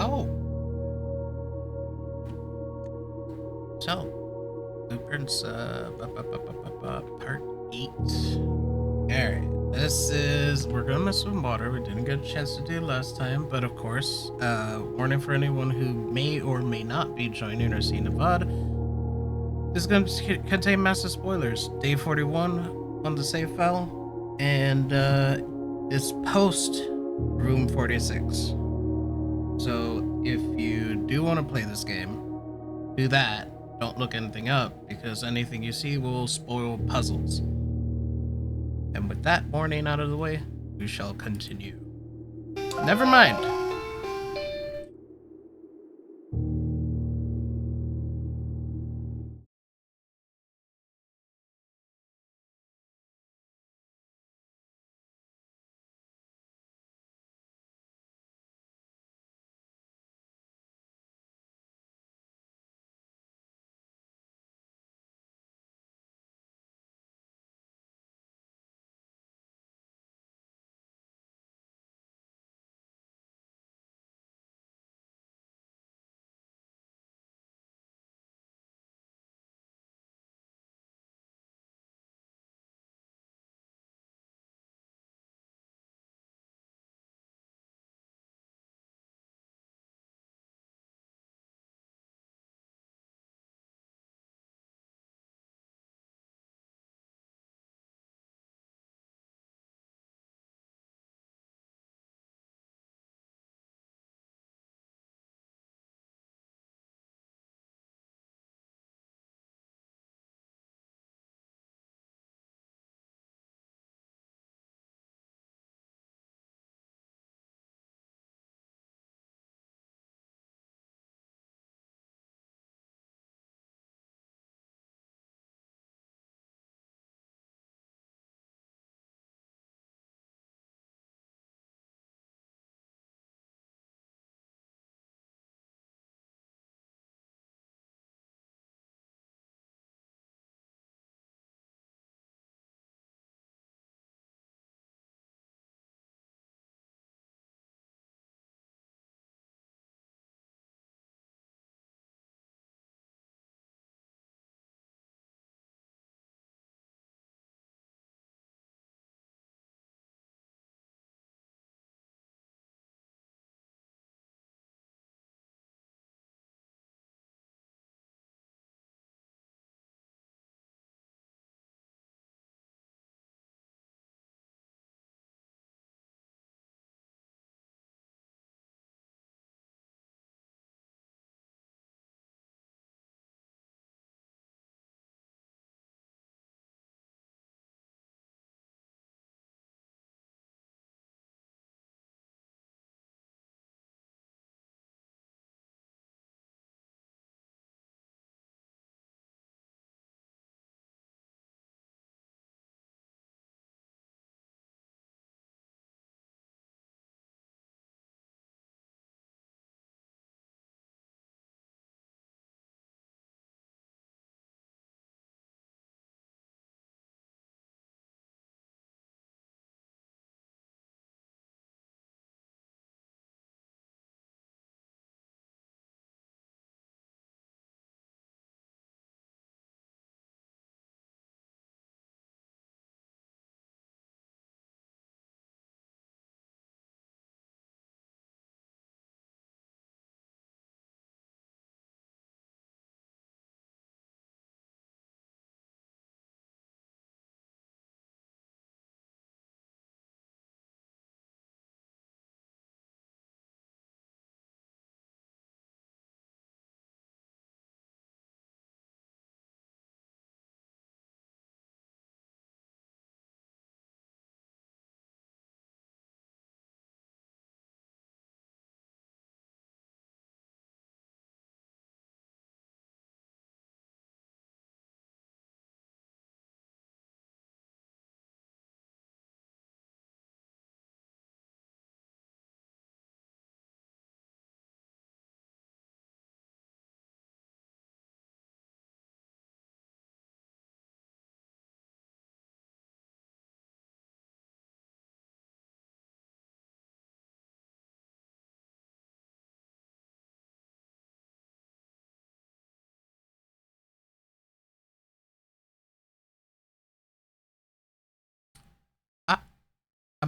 Oh, so Blueprints, part 8. Alright, this is, we're gonna mess with water. We didn't get a chance to do it last time, but of course, warning for anyone who may or may not be joining or seeing the VOD, this is gonna contain massive spoilers. Day 41 on the save file, and it's post room 46. So if you do want to play this game, do that. Don't look anything up, because anything you see will spoil puzzles. And with that warning out of the way, we shall continue. Never mind.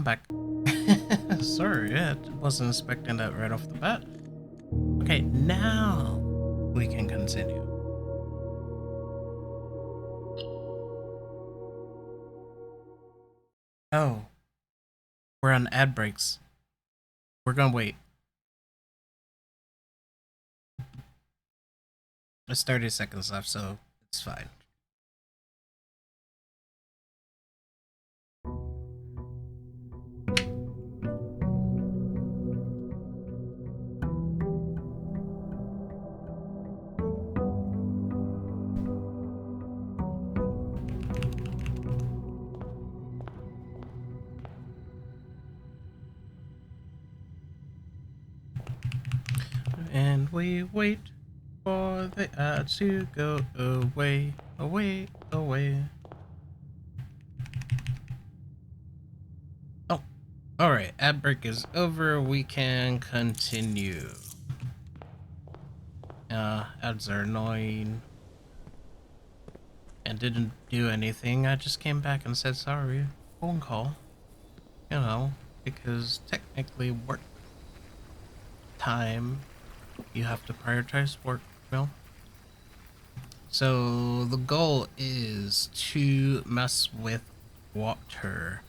I'm back. Sorry, I wasn't expecting that right off the bat. Okay, now we can continue. Oh, we're on ad breaks. We're gonna wait. It's 30 seconds left, so it's fine. And we wait for the ad to go away, away, away. Oh, alright, ad break is over. We can continue. Ads are annoying. And didn't do anything. I just came back and said sorry. Phone call. You know, because technically work time, you have to prioritize work, you know? So the goal is to mess with water.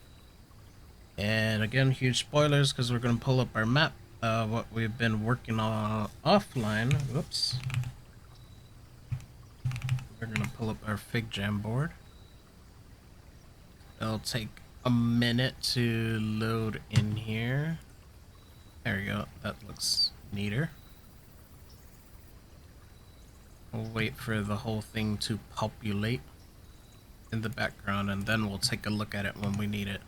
And again, huge spoilers because we're going to pull up our map, what we've been working on offline. Whoops. We're going to pull up our Fig Jam board. It'll take a minute to load in here. There we go. That looks neater. We'll wait for the whole thing to populate in the background, and then we'll take a look at it when we need it.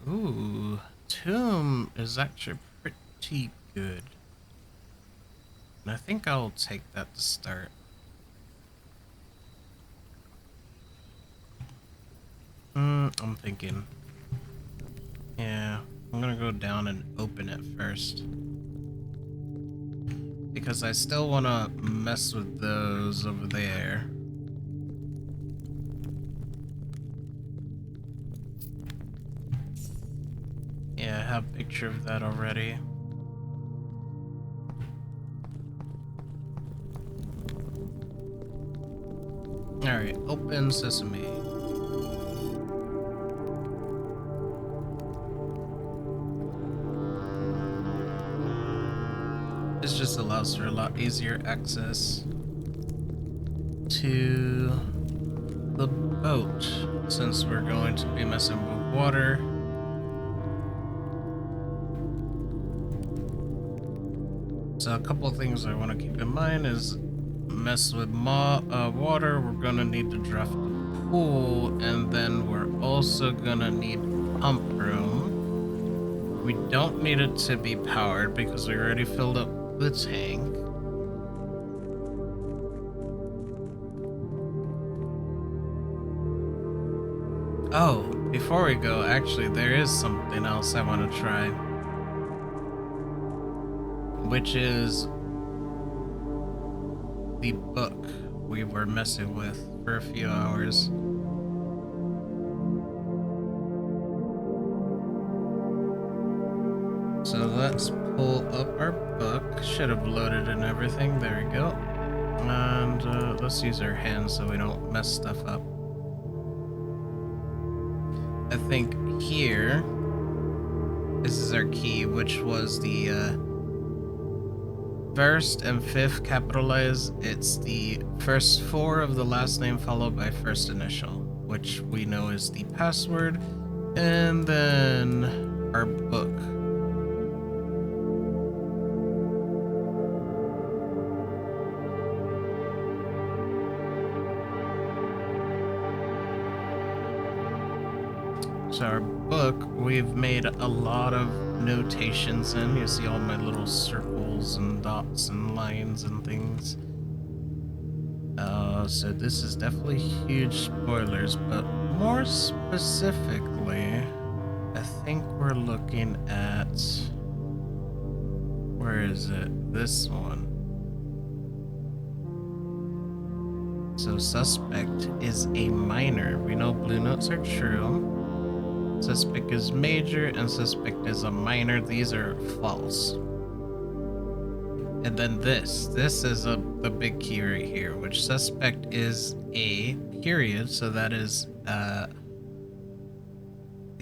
Ooh, Tomb is actually pretty good. And I think I'll take that to start. I'm thinking. Yeah, I'm gonna go down and open it first. Because I still wanna mess with those over there. Yeah, I have a picture of that already. Alright, open sesame. This just allows for a lot easier access to the boat, since we're going to be messing with water. So a couple of things I want to keep in mind is mess with water, we're gonna need to draft the pool, and then we're also gonna need pump room. We don't need it to be powered because we already filled up the tank. Oh, before we go, actually, there is something else I want to try, which is the book we were messing with for a few hours. So let's pull up our book. Should have loaded and everything. There we go. And let's use our hands so we don't mess stuff up. I think here, this is our key, which was the first and fifth capitalized. It's the first four of the last name followed by first initial, which we know is the password, and then our book. So our book, we've made a lot of notations in. You see all my little circles and dots and lines and things. So this is definitely huge spoilers, but more specifically, I think we're looking at... Where is it? This one. So suspect is a minor. We know blue notes are true. Suspect is major and suspect is a minor. These are false. And then this is the big key right here, which suspect is a period. So that is the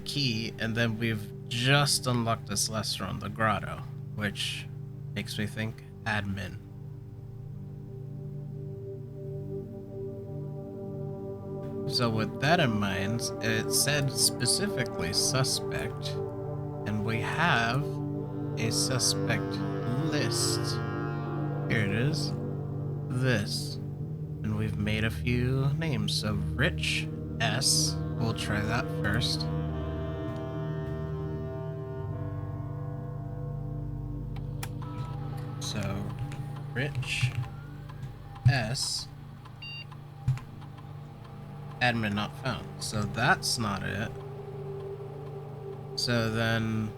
key. And then we've just unlocked this last one, the grotto, which makes me think admin. So with that in mind, it said specifically suspect, and we have a suspect list. Here it is. This. And we've made a few names. So Rich S. We'll try that first. So Rich S. Admin not found. So that's not it. So then,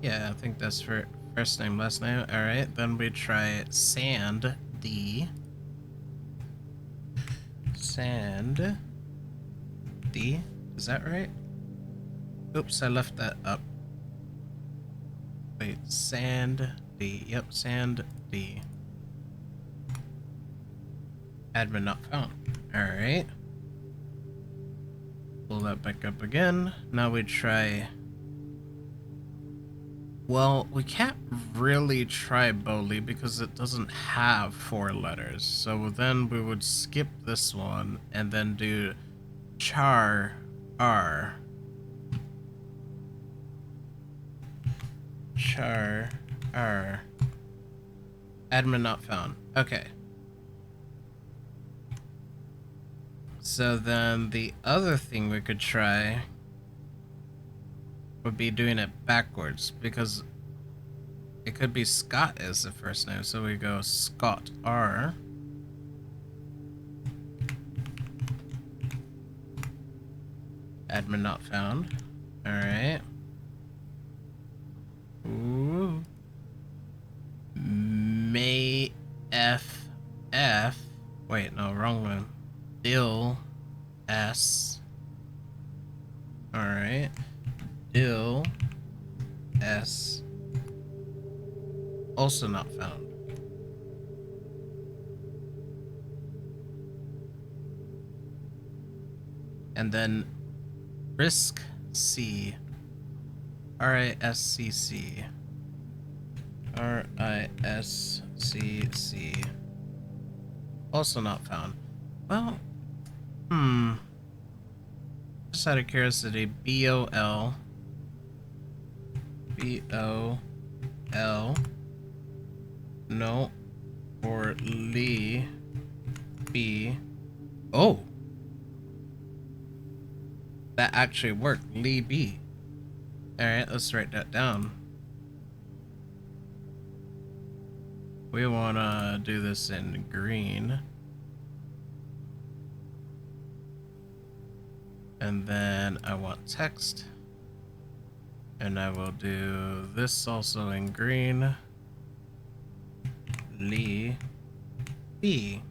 yeah, I think that's for first name, last name. All right, then we try Sand D. Sand D. Is that right? Oops, I left that up. Wait, Sand D. Yep, Sand D. Admin not found. All right. Pull that back up again. Now we try. Well, we can't really try Bowley because it doesn't have 4 letters. So then we would skip this one and then do Char R. Char R. Admin not found. Okay. So then the other thing we could try would be doing it backwards, because it could be Scott as the first name. So we go Scott R. Admin not found. Alright. Ooh. May F F. Wait, no, wrong one. Dill S. Alright. Dill S. Also not found. And then Risk C. RISCC. RISCC. Also not found. Well, just out of curiosity, BOL. BOL. No. Or Lee. B. Oh. That actually worked. Lee B. Alright, let's write that down. We want to do this in green. And then I want text. And I will do this also in green. Lee B.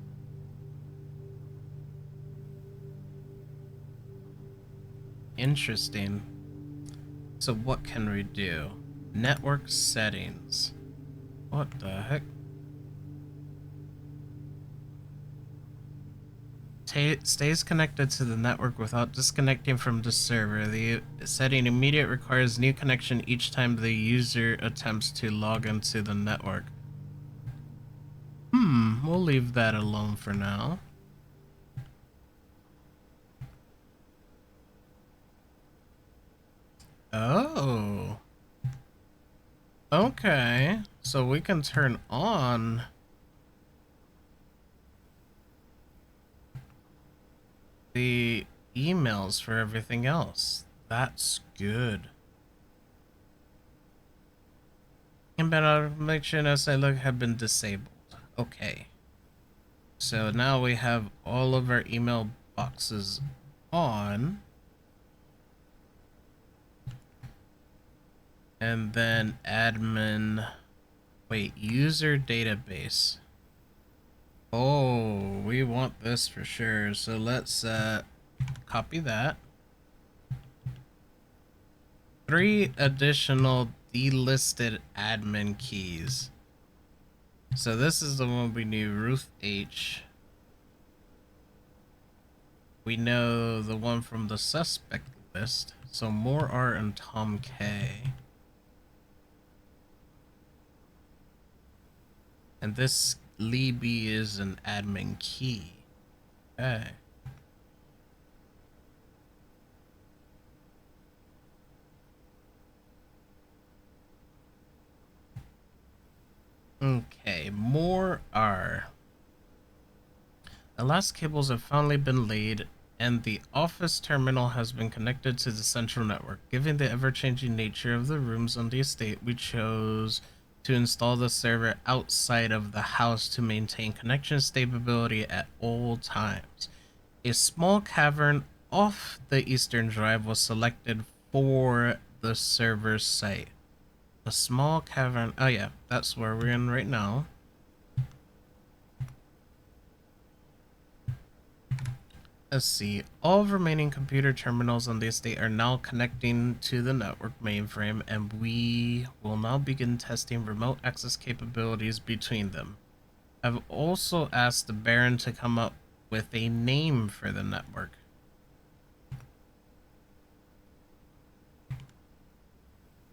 Interesting. So what can we do? Network settings. What the heck? Stays connected to the network without disconnecting from the server. The setting immediate requires new connection each time the user attempts to log into the network. We'll leave that alone for now. Oh. Okay. So we can turn on the emails for everything else. That's good. Inbound automation as I look have been disabled. Okay. So now we have all of our email boxes on. And then admin, wait, user database. Oh, we want this for sure. So let's copy that. 3 additional delisted admin keys. So this is the one we need, Ruth H. We know the one from the suspect list. So more R and Tom K. And this Lee B is an admin key. Okay. Okay, more R. The last cables have finally been laid, and the office terminal has been connected to the central network. Given the ever-changing nature of the rooms on the estate, we chose to install the server outside of the house to maintain connection stability at all times. A small cavern off the eastern drive was selected for the server site. A small cavern. Oh yeah, that's where we're in right now. Let's see. All remaining computer terminals on the estate are now connecting to the network mainframe, and we will now begin testing remote access capabilities between them. I've also asked the Baron to come up with a name for the network.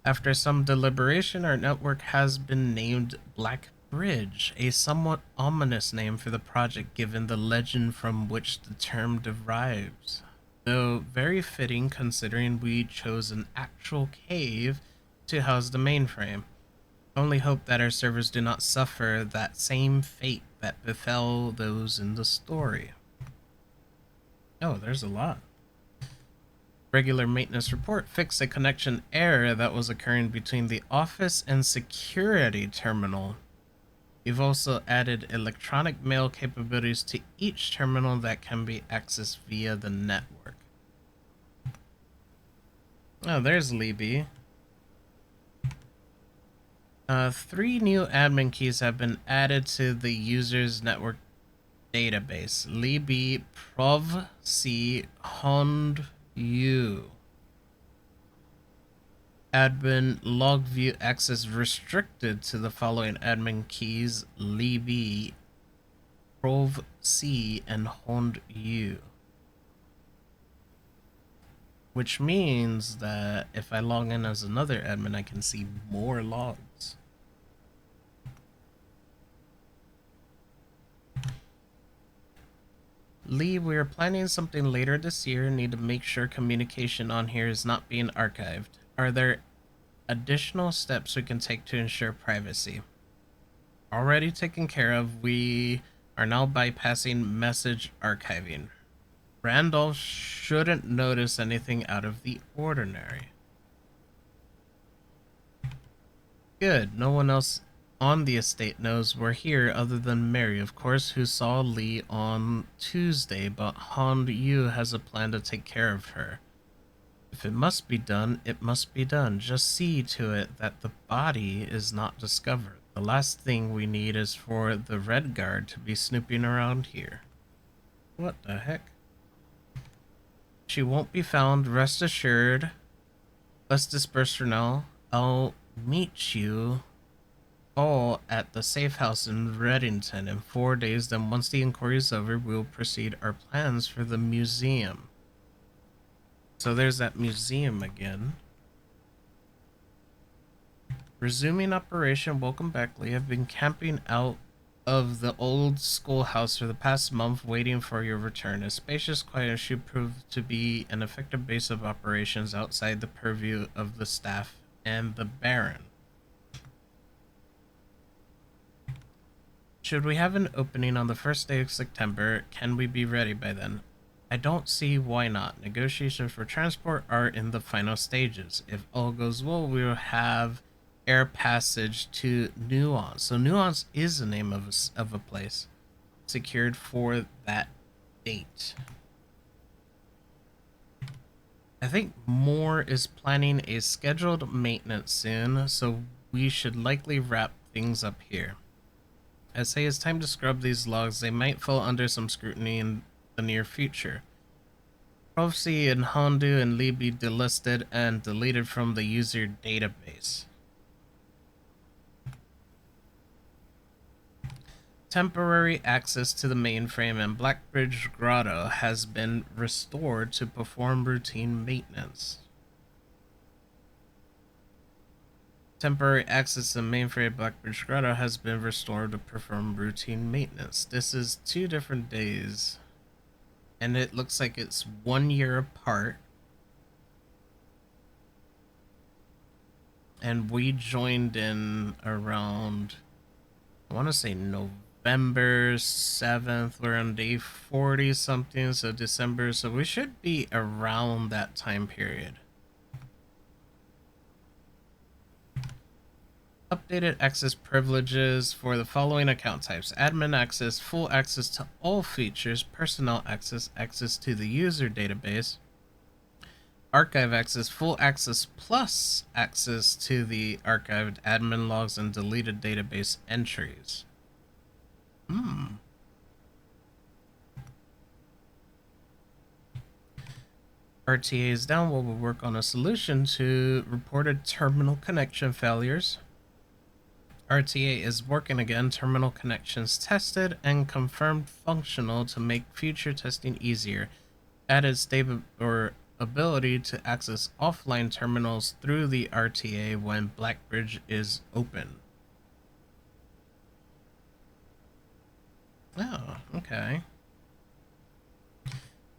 After some deliberation, our network has been named Black Bridge, a somewhat ominous name for the project given the legend from which the term derives. Though very fitting considering we chose an actual cave to house the mainframe. Only hope that our servers do not suffer that same fate that befell those in the story. Oh, there's a lot. Regular maintenance report fixed a connection error that was occurring between the office and security terminal. You've also added electronic mail capabilities to each terminal that can be accessed via the network. Oh, there's Libby. 3 new admin keys have been added to the user's network database. Libby Prov C Hond U. Admin log view access restricted to the following admin keys: Libby, Prov C, and Hond U. Which means that if I log in as another admin, I can see more logs. Lee, we are planning something later this year. Need to make sure communication on here is not being archived. Are there additional steps we can take to ensure privacy? Already taken care of. We are now bypassing message archiving. Randolph shouldn't notice anything out of the ordinary. Good. No one else on the estate knows we're here other than Mary, of course, who saw Lee on Tuesday, but Hond Yu has a plan to take care of her. If it must be done, it must be done. Just see to it that the body is not discovered. The last thing we need is for the Red Guard to be snooping around here. What the heck? She won't be found, rest assured. Let's disperse for now. I'll meet you all at the safe house in Reddington in 4 days. Then once the inquiry is over, we'll proceed our plans for the museum. So there's that museum again. Resuming operation. Welcome back, Lee. I've been camping out of the old schoolhouse for the past month waiting for your return. A spacious quiet should prove to be an effective base of operations outside the purview of the staff and the Baron. Should we have an opening on the first day of September, can we be ready by then? I don't see why not. Negotiations for transport are in the final stages. If all goes well, we will have air passage to Nuance. So Nuance is the name of a place secured for that date. I think Moore is planning a scheduled maintenance soon, so we should likely wrap things up here. I say it's time to scrub these logs. They might fall under some scrutiny in the near future. Prophecy and Hondu and Lee be delisted and deleted from the user database. Temporary access to the mainframe and Blackbridge Grotto has been restored to perform routine maintenance. Temporary access to the mainframe Blackbridge Grotto has been restored to perform routine maintenance. This is 2 different days. And it looks like it's 1 year apart. And we joined in around, I want to say November 7th. We're on day 40 something, so December. So we should be around that time period. Updated access privileges for the following account types: admin access, full access to all features, personnel access, access to the user database, archive access, full access plus access to the archived admin logs and deleted database entries. RTA is down while we work on a solution to reported terminal connection failures. RTA is working again. Terminal connections tested and confirmed functional to make future testing easier. Added stable or ability to access offline terminals through the RTA when Blackbridge is open. Oh, okay.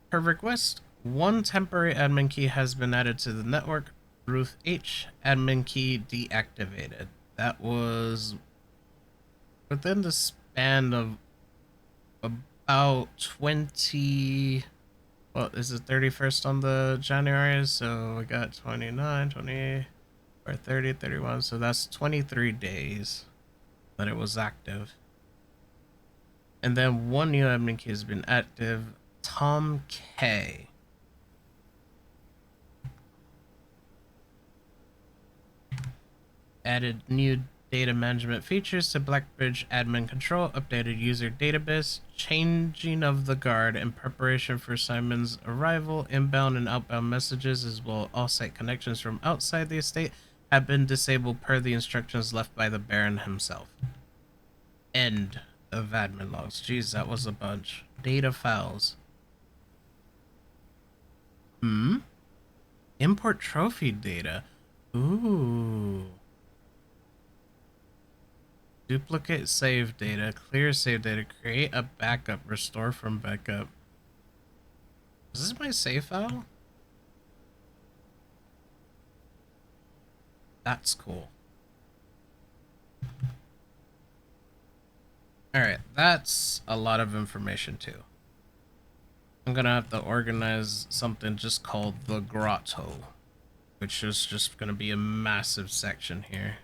Per request, 1 temporary admin key has been added to the network. Ruth H. admin key deactivated. That was within the span of about 20. Well, this is 31st on the January, so we got 29, 20, or 30, 31. So that's 23 days that it was active. And then 1 new admin key has been active. Tom K. Added new data management features to Blackbridge admin control, updated user database, changing of the guard in preparation for Simon's arrival, inbound and outbound messages, as well as off-site connections from outside the estate, have been disabled per the instructions left by the Baron himself. End of admin logs. Jeez, that was a bunch. Data files. Import trophy data. Ooh. Duplicate save data, clear save data, create a backup, restore from backup. Is this my save file? That's cool. Alright, that's a lot of information too. I'm gonna have to organize something just called the Grotto, which is just gonna be a massive section here.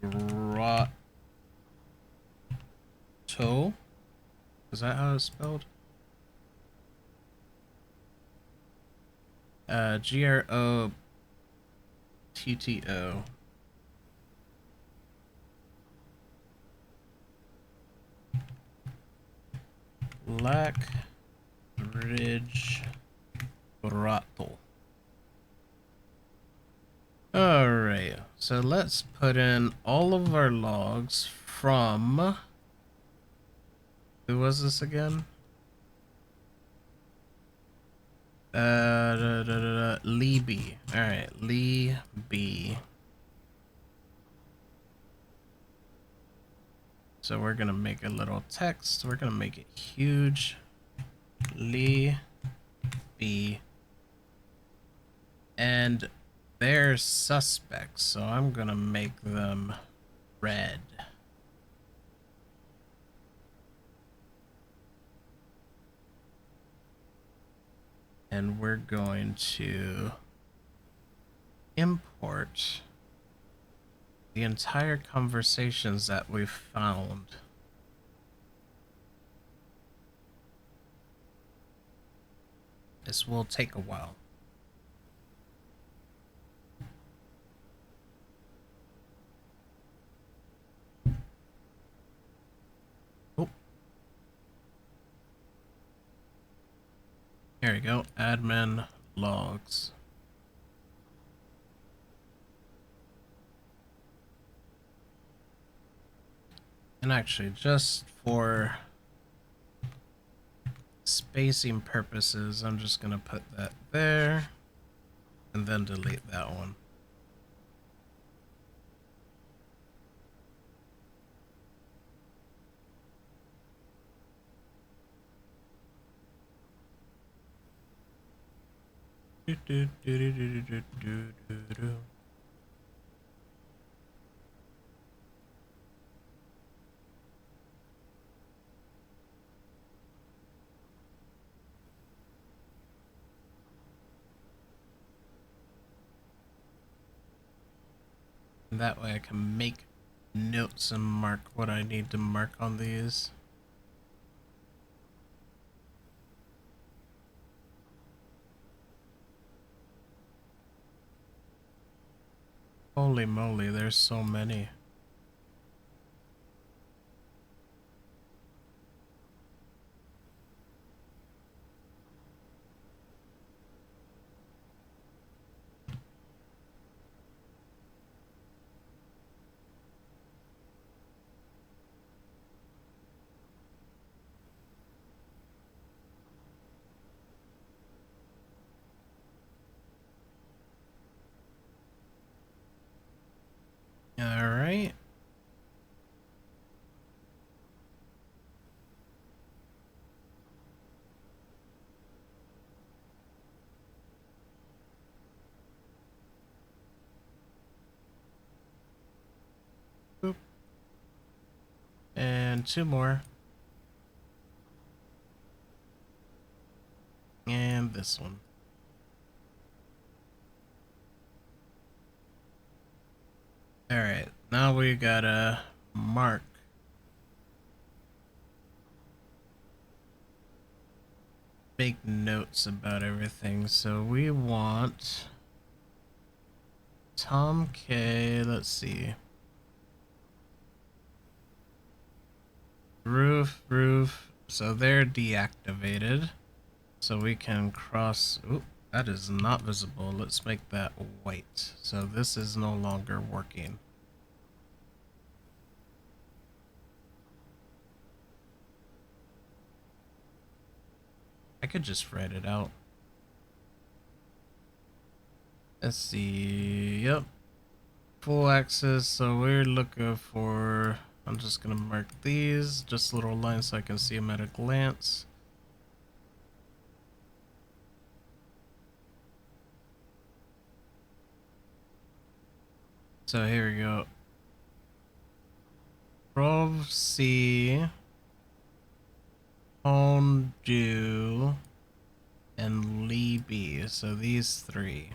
Grotto? Is that how it's spelled? Grotto. Blackbridge Grotto. Alright, so let's put in all of our logs from... Who was this again? Lee B. Alright, Lee B. So we're gonna make a little text. We're gonna make it huge. Lee B. And they're suspects, so I'm gonna make them red. And we're going to import the entire conversations that we've found. This will take a while. Here we go. Admin logs. And actually, just for spacing purposes, I'm just gonna put that there and then delete that one. And that way I can make notes and mark what I need to mark on these. Holy moly, there's so many. Alright. Boop. And two more. And this one. Alright, now we gotta mark. Make notes about everything. So we want Tom K. Let's see. Roof. So they're deactivated. So we can cross. Oop, that is not visible. Let's make that white. So this is no longer working. I could just write it out. Let's see. Yep. Full access. So we're looking for. I'm just gonna mark these, just little lines so I can see them at a glance. So here we go. Prov C, Hondu, and Lee B. So these three.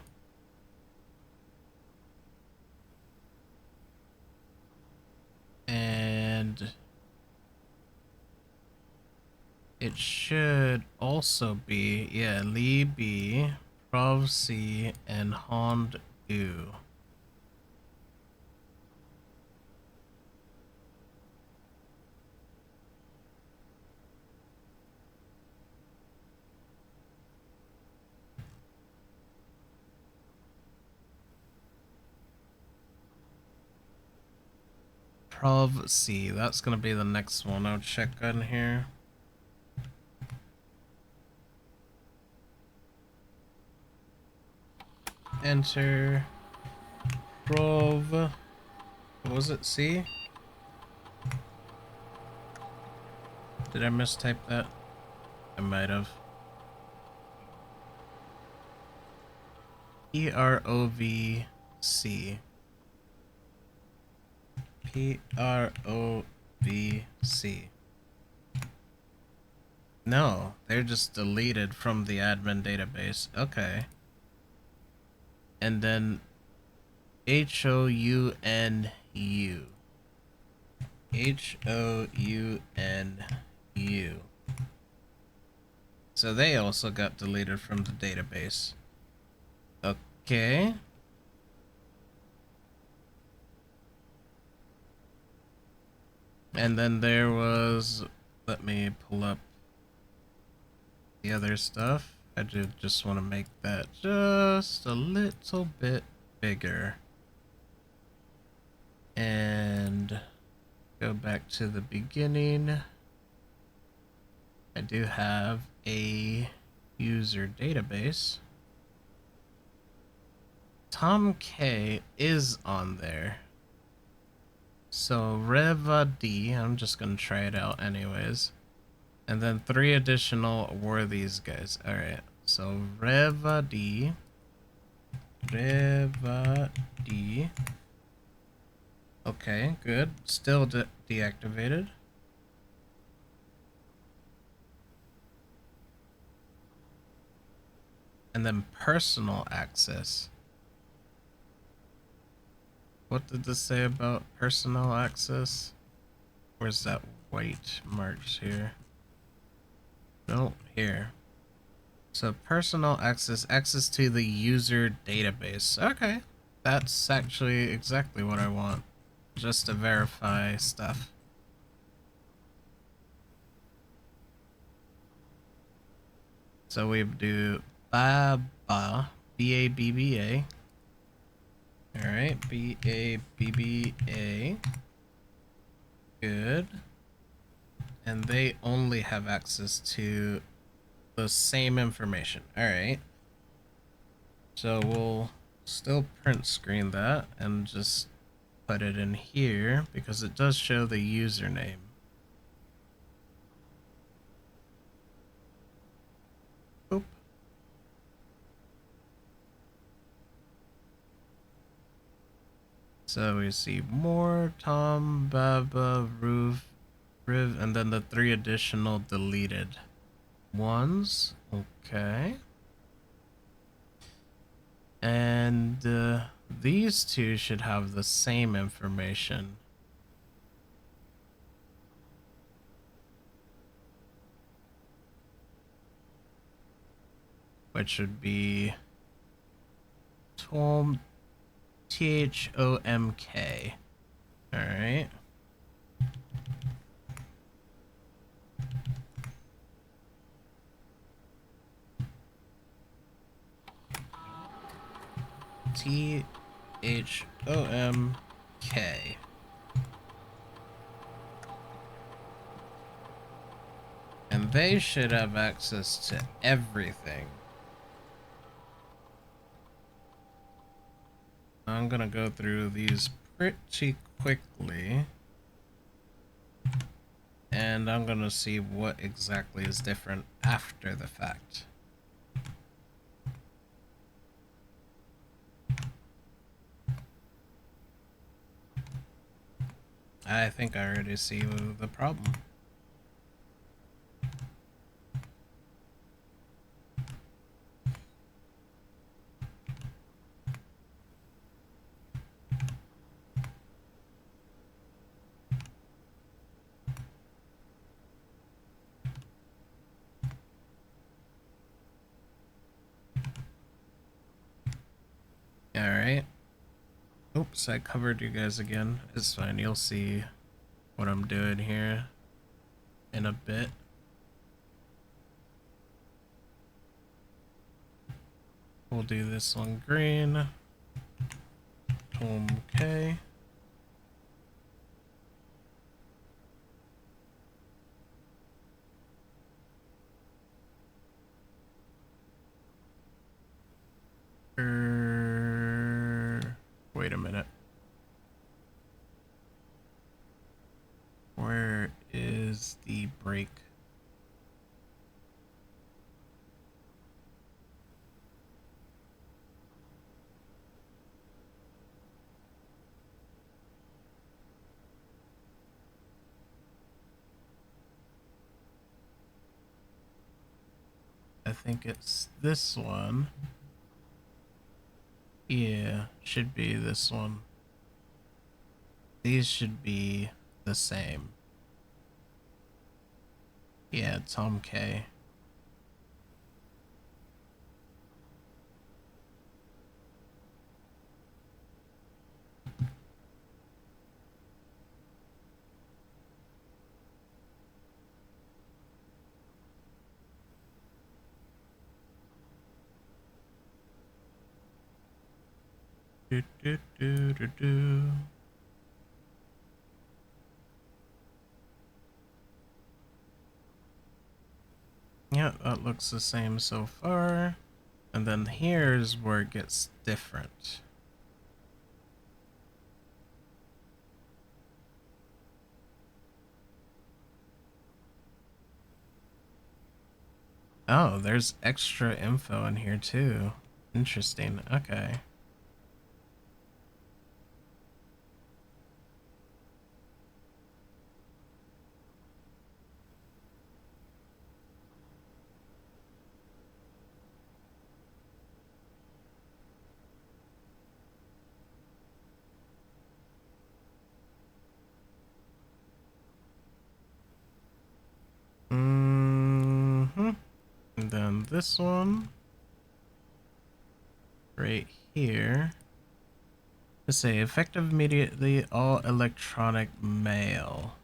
And it should also be, yeah, Lee B, Prov C, and Hondu. Prov C, that's gonna be the next one. I'll check on here. Enter. Prov. What was it? C? Did I mistype that? I might have. Provc. Provc. No, they're just deleted from the admin database. Okay. And then Hounu. Hounu. So they also got deleted from the database. Okay. And then there was, let me pull up the other stuff. I do just want to make that just a little bit bigger. And go back to the beginning. I do have a user database. Tom K is on there. So Reva D, I'm just gonna try it out anyways. And then 3 additional were these guys. Alright, so Reva D. Okay, good. Still deactivated. And then personal access. What did this say about personal access? Where's that white marks here? No, here. So personal access, access to the user database. Okay, that's actually exactly what I want. Just to verify stuff. So we do Baba, B-A-B-B-A. Alright, B-A-B-B-A. Good. And they only have access to the same information. Alright. So we'll still print screen that and just put it in here because it does show the username. Oop. So we see more Tom, Baba, Roof, Riv, and then the 3 additional deleted ones. Okay. And these 2 should have the same information. Which would be Tom, Thomk. Alright. Thomk. And they should have access to everything. I'm gonna go through these pretty quickly. And I'm gonna see what exactly is different after the fact. I think I already see the problem. Alright. Oops, I covered you guys again. It's fine, you'll see what I'm doing here in a bit. We'll do this one green. Okay. Wait a minute. Where is the break? I think it's this one. Yeah, should be this one. These should be the same. Yeah, Tom K. Do, do, do, do, do. Yeah, that looks the same so far. And then here's where it gets different. Oh, there's extra info in here too. Interesting. Okay. Mm-hmm. And then this one right here. Let's say effective immediately all electronic mail.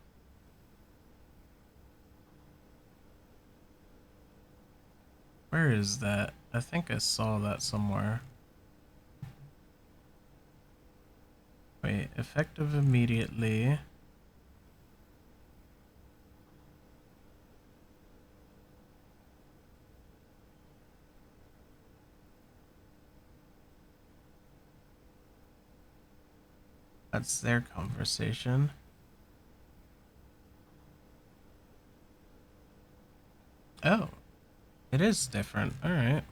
Where is that? I think I saw that somewhere. Wait, effective immediately. That's their conversation. Oh, it is different. All right.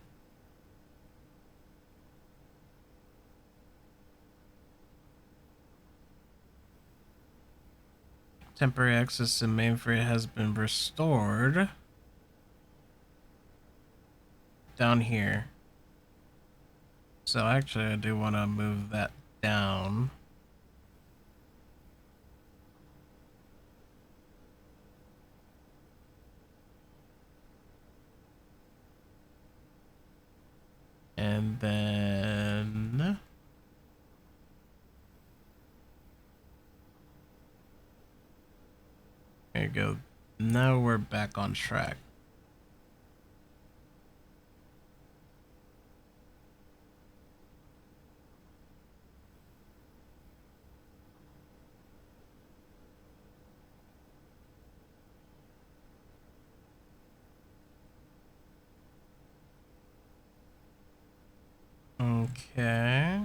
Temporary access to mainframe has been restored. Down here. So actually, I do want to move that down. And then there you go. Now we're back on track. Okay.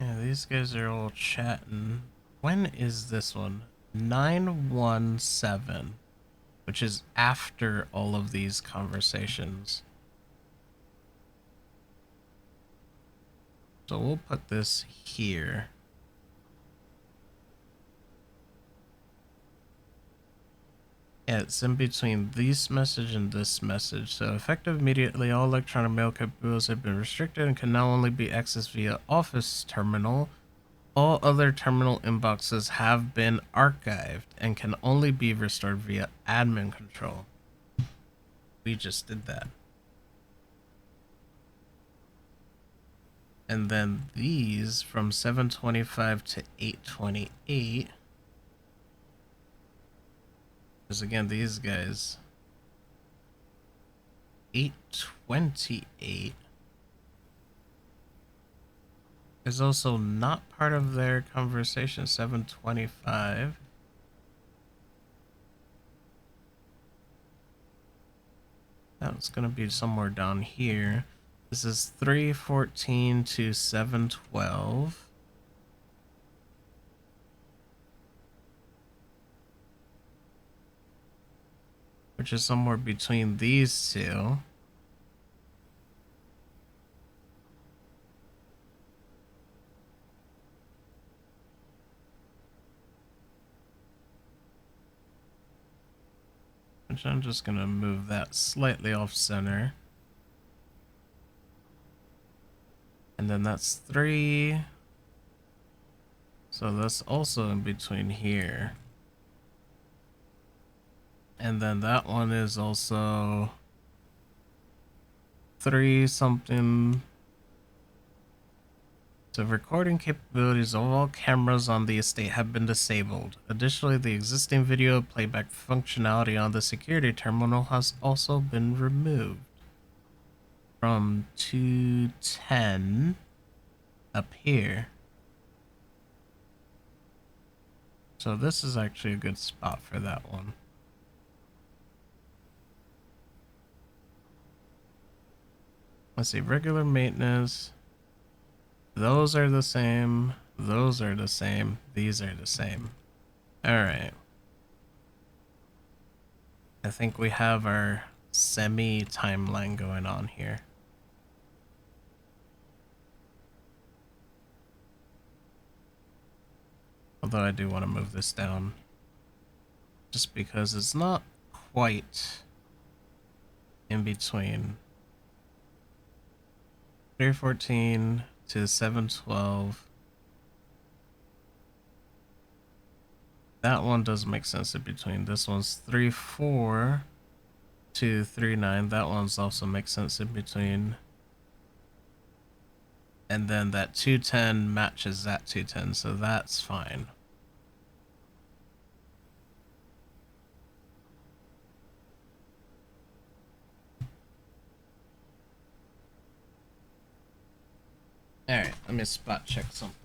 Yeah, these guys are all chatting. When is this one? 917, which is after all of these conversations. So we'll put this here. Yeah, it's in between this message and this message. So effective immediately, all electronic mail capabilities have been restricted and can now only be accessed via office terminal. All other terminal inboxes have been archived and can only be restored via admin control. We just did that. And then these from 725 to 828. Because again, these guys. 828 is also not part of their conversation. 725. That's going to be somewhere down here. This is 314 to 712. Which is somewhere between these two. Which I'm just going to move that slightly off center. And then that's 3. So that's also in between here. And then that one is also 3 something. So recording capabilities of all cameras on the estate have been disabled. Additionally, the existing video playback functionality on the security terminal has also been removed. From 210 up here. So this is actually a good spot for that one. Let's see, regular maintenance. Those are the same. Those are the same. These are the same. All right. I think we have our semi timeline going on here. Although I do want to move this down just because it's not quite in between 314 to 712. That one does make sense in between. This one's 34 to 39. That one's also makes sense in between. And then that 210 matches that 210, so that's fine. Alright, let me spot check something.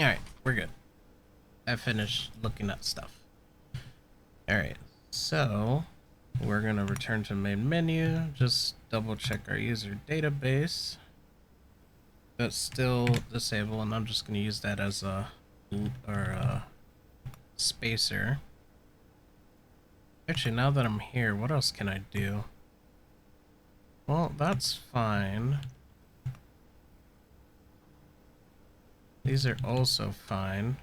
Alright, we're good. I finished looking at stuff. Alright, so we're gonna return to main menu, just double check our user database. That's still disabled, and I'm just gonna use that as a spacer. Actually, now that I'm here, what else can I do? Well, that's fine. These are also fine.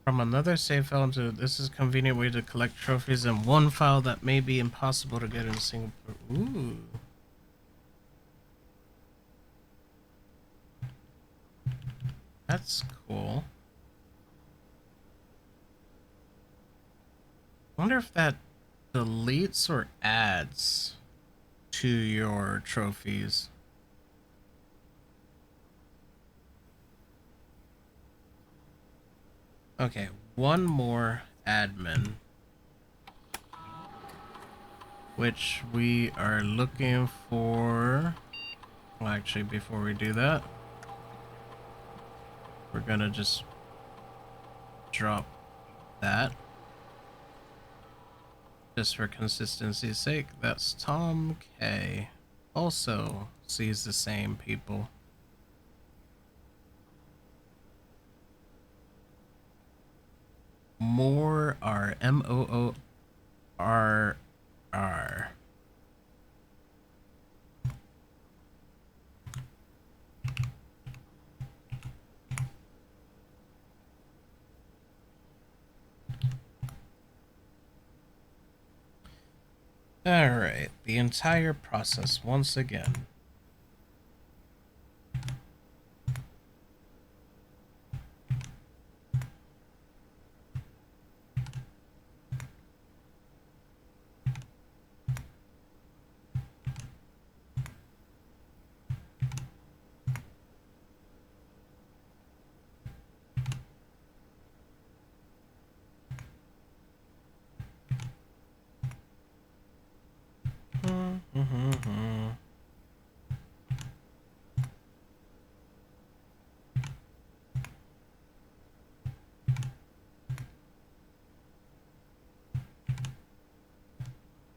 From another save file to this is a convenient way to collect trophies in one file that may be impossible to get in a single. Ooh. That's cool. I wonder if that deletes or adds to your trophies. Okay, one more admin, which we are looking for. Well, actually, before we do that, we're gonna just drop that. Just for consistency's sake, that's Tom K. Also sees the same people. More R. Moorr. Alright, the entire process once again.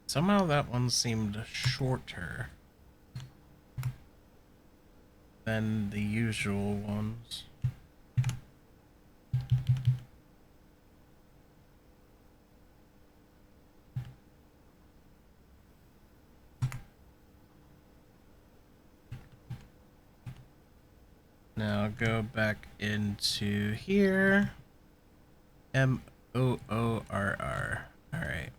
Somehow that one seemed shorter than the usual ones. Now go back into here. Moorr. Alright. Moorr.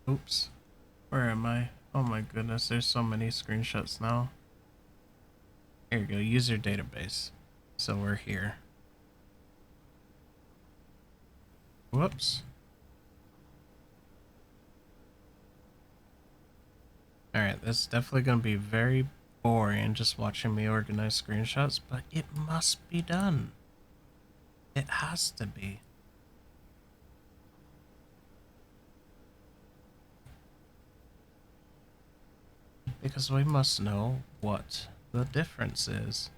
Oops. Where am I? Oh my goodness, there's so many screenshots now. Here you go, user database. So we're here. Whoops. Alright, that's definitely going to be very boring just watching me organize screenshots, but it must be done. It has to be. Because we must know what the difference is.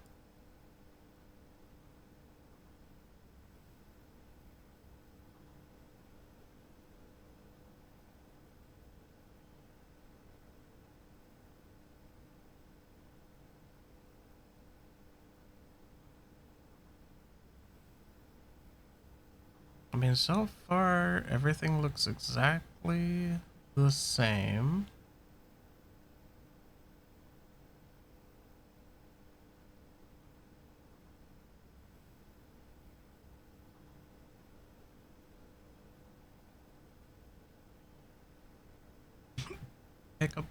I mean, so far, everything looks exactly the same. Hiccup.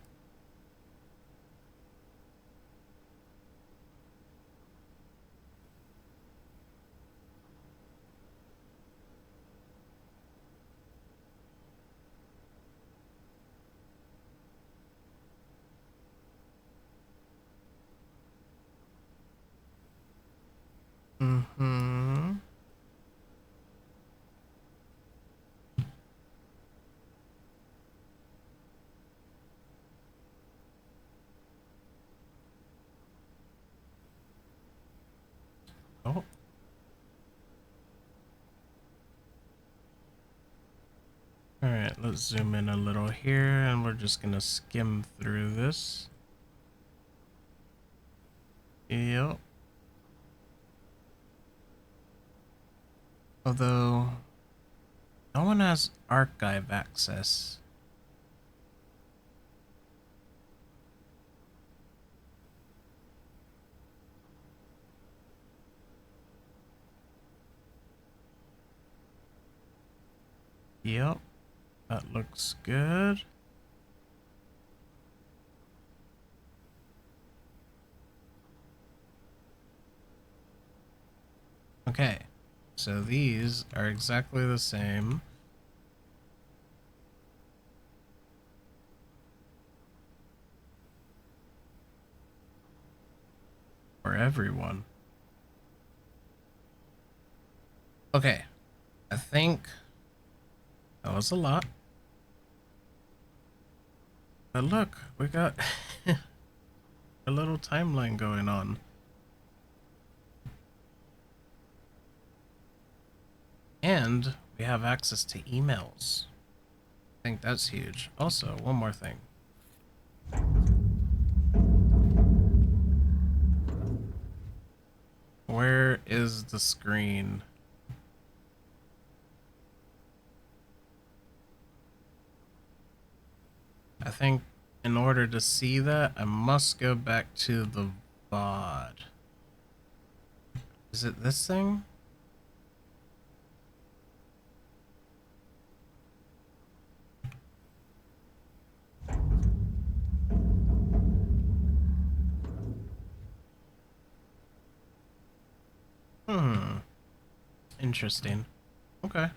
Mm-hmm. Oh. Alright, let's zoom in a little here, and we're just gonna skim through this. Yep. Although, no one has archive access. Yep, that looks good. Okay, so these are exactly the same. For everyone. Okay, I think that was a lot. But look, we got a little timeline going on. And we have access to emails. I think that's huge. Also, one more thing. Where is the screen? I think in order to see that, I must go back to the VOD. Is it this thing? Hmm. Interesting. Okay.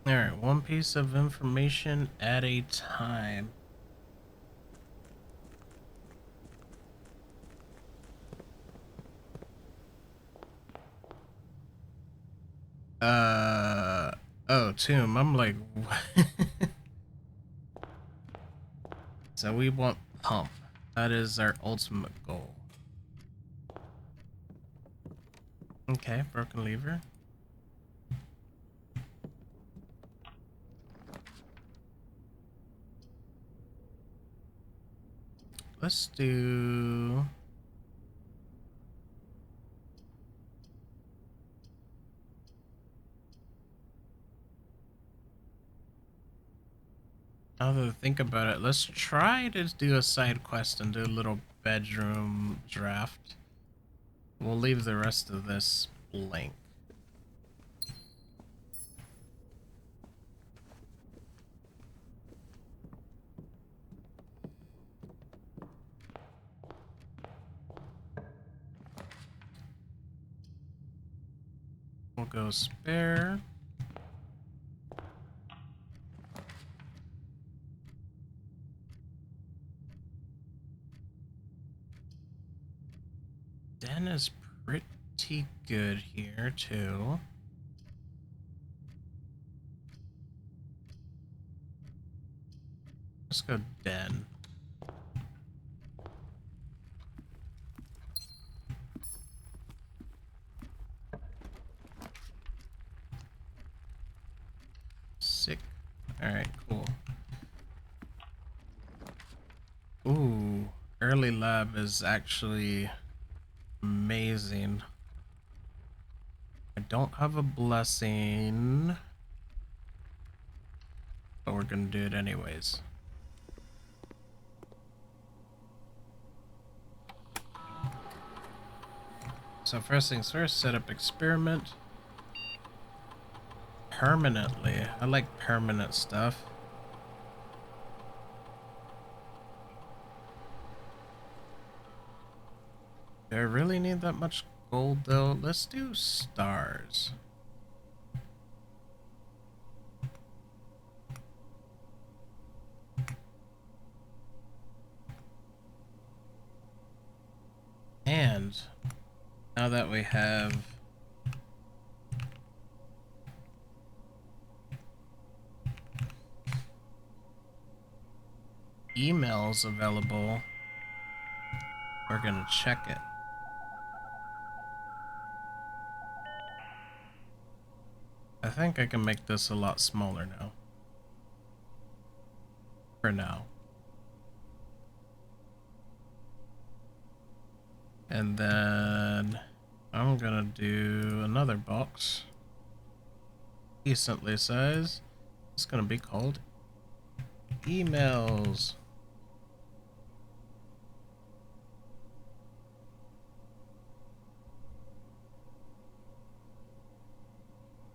Alright, one piece of information at a time. Oh, tomb. I'm like, so we want pump. That is our ultimate goal. Okay, broken lever. Let's do... Now that I think about it, let's try to do a side quest and do a little bedroom draft. We'll leave the rest of this blank. We'll go spare. Den is pretty good here, too. Let's go den. Sick. Alright, cool. Ooh, early lab is actually amazing. I don't have a blessing, but we're gonna do it anyways. So first things first, set up experiment. Permanently. I like permanent stuff. Do I really need that much gold though? Let's do stars. And now that we have emails available, we're gonna check it. I think I can make this a lot smaller now. For now. And then I'm gonna do another box. Decently sized. It's gonna be called emails.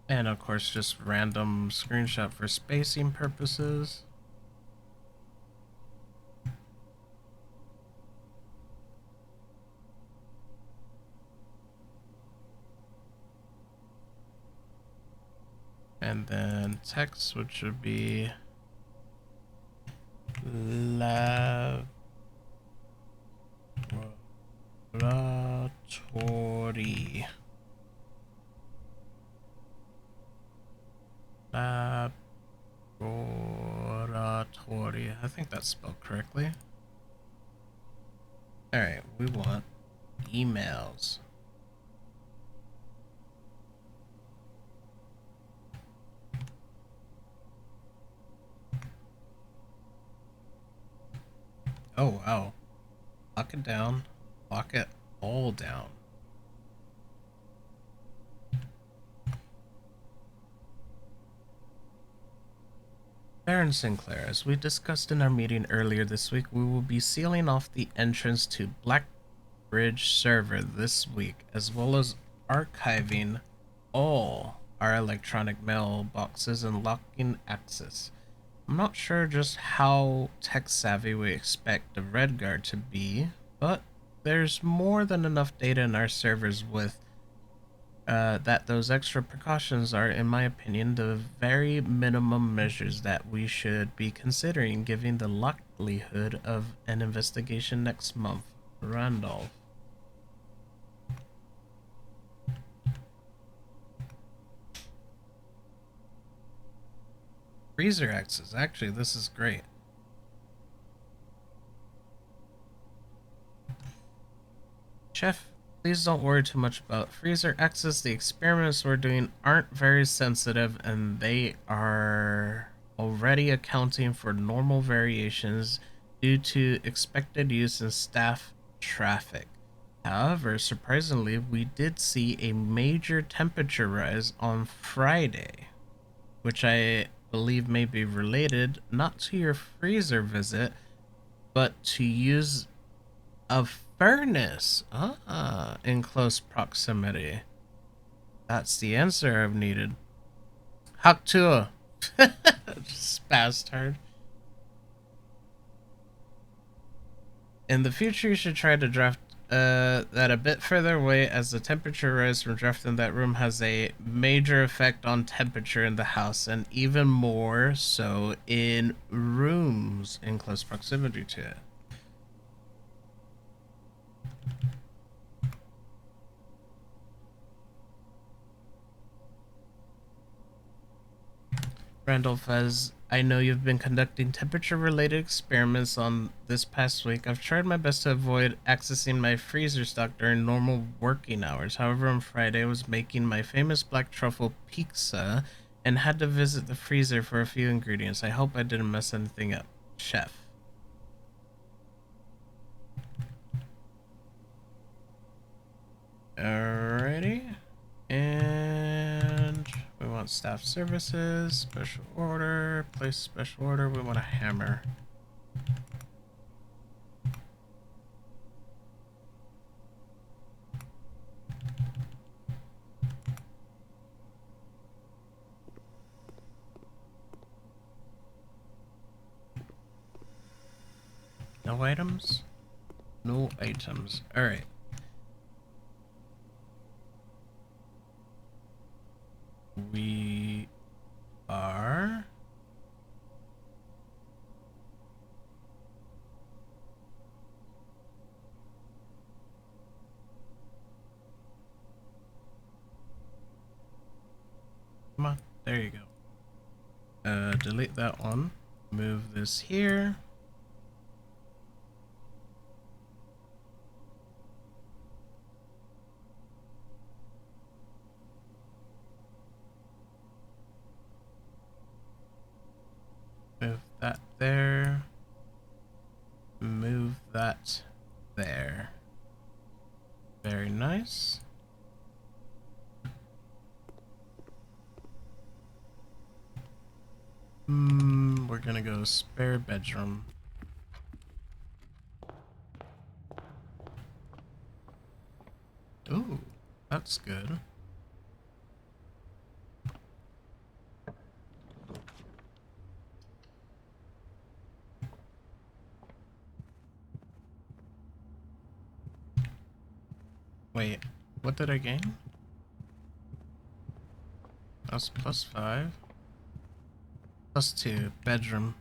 And of course, just random screenshot for spacing purposes. And then text, which should be lab Laboratory. Laboratory. I think that's spelled correctly. Alright, we want emails. Oh, wow. Lock it down. Lock it all down. Baron Sinclair, as we discussed in our meeting earlier this week, we will be sealing off the entrance to Blackbridge server this week, as well as archiving all our electronic mailboxes and locking access. I'm not sure just how tech savvy we expect the Red Guard to be, but there's more than enough data in our servers with that those extra precautions are, in my opinion, the very minimum measures that we should be considering given the likelihood of an investigation next month. Randolph. Freezer access. Actually, this is great. Chef, please don't worry too much about freezer access. The experiments we're doing aren't very sensitive and they are already accounting for normal variations due to expected use in staff traffic. However, surprisingly, we did see a major temperature rise on Friday, which I believe may be related not to your freezer visit, but to use of furnace in close proximity. That's the answer I've needed. Haktua. Spaz In the future, you should try to draft that a bit further away, as the temperature rise from drafting that room has a major effect on temperature in the house, and even more so in rooms in close proximity to it. Randolph, as I know you've been conducting temperature-related experiments on this past week, I've tried my best to avoid accessing my freezer stock during normal working hours. However, on Friday, I was making my famous black truffle pizza and had to visit the freezer for a few ingredients. I hope I didn't mess anything up. Chef. Alrighty. And we want staff services, special order, place special order. We want a hammer. No items? No items. Alright. We are come on, there you go. Delete that one. Move this here. Move that there. Move that there. Very nice. We're gonna go spare bedroom. Ooh, that's good. Wait, what did I gain? That's +5. +2, bedroom.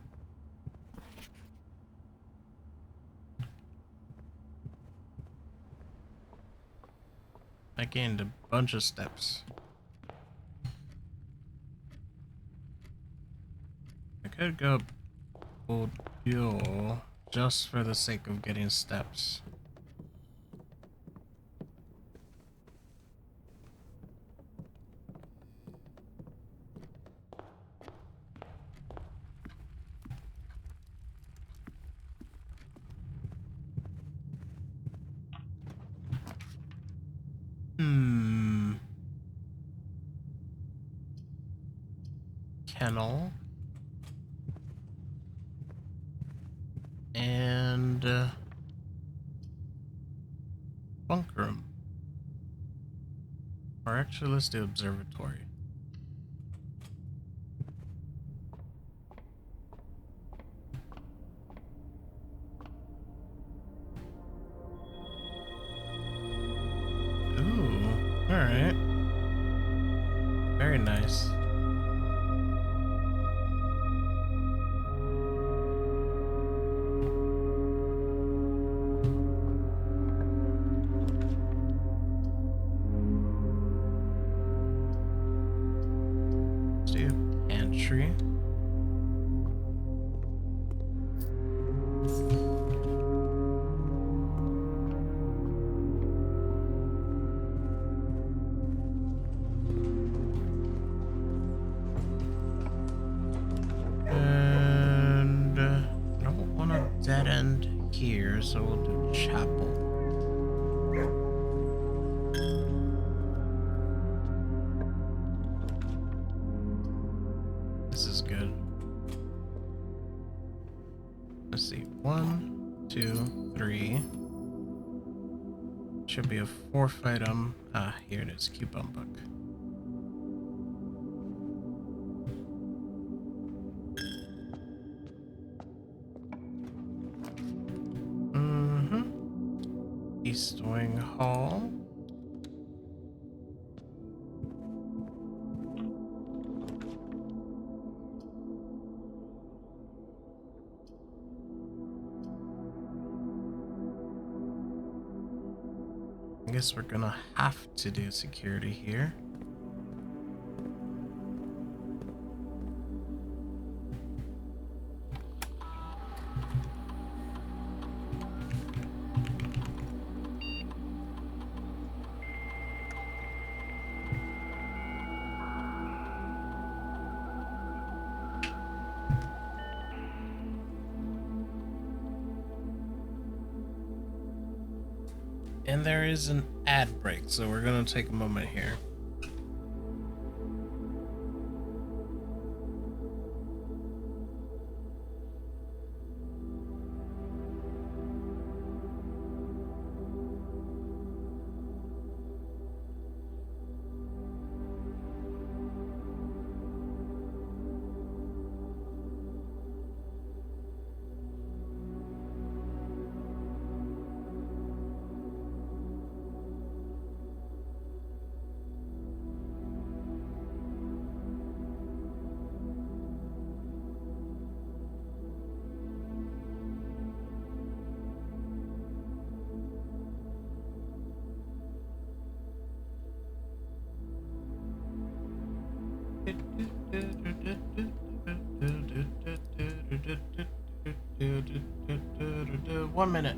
I gained a bunch of steps. I could go full fuel just for the sake of getting steps. Kennel. And bunk room. Or actually, let's do observatory. Ooh, alright. Very nice. Let's do pantry. And I don't want a dead end here, so we'll do chapel. This is good. Let's see. 1, 2, 3. Should be a 4th item. Ah, here it is. Coupon book. East Wing Hall. I guess we're gonna have to do security here. And there is an ad break, so we're gonna take a moment here. One minute.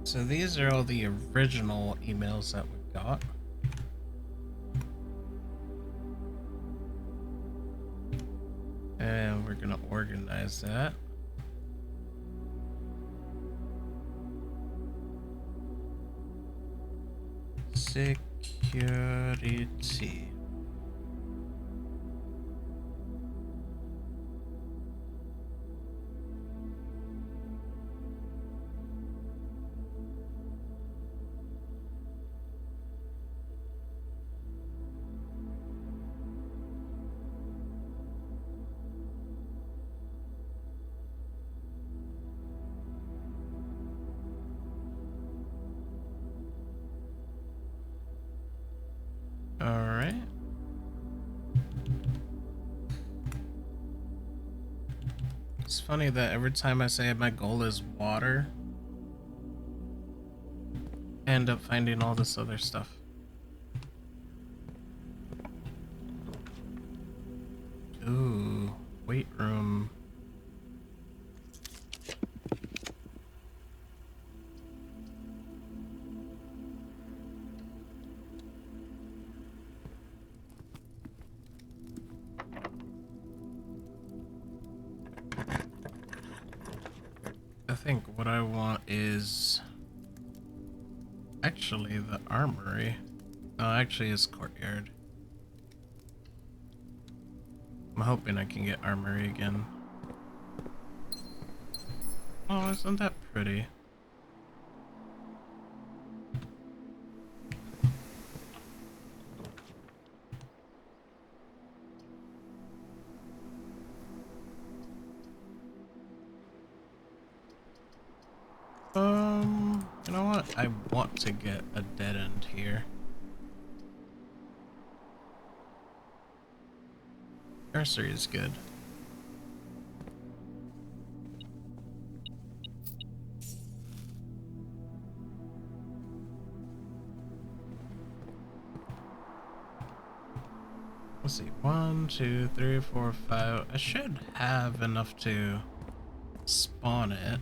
So these are all the original emails that we got. And we're gonna organize that. Security. All right. It's funny that every time I say my goal is water, I end up finding all this other stuff. Ooh, weight room. I think what I want is actually the armory. Oh, actually, it's courtyard. I'm hoping I can get armory again. Oh, isn't that pretty? You know what? I want to get a dead end here. Nursery is good. Let's see. 1, 2, 3, 4, 5. I should have enough to spawn it.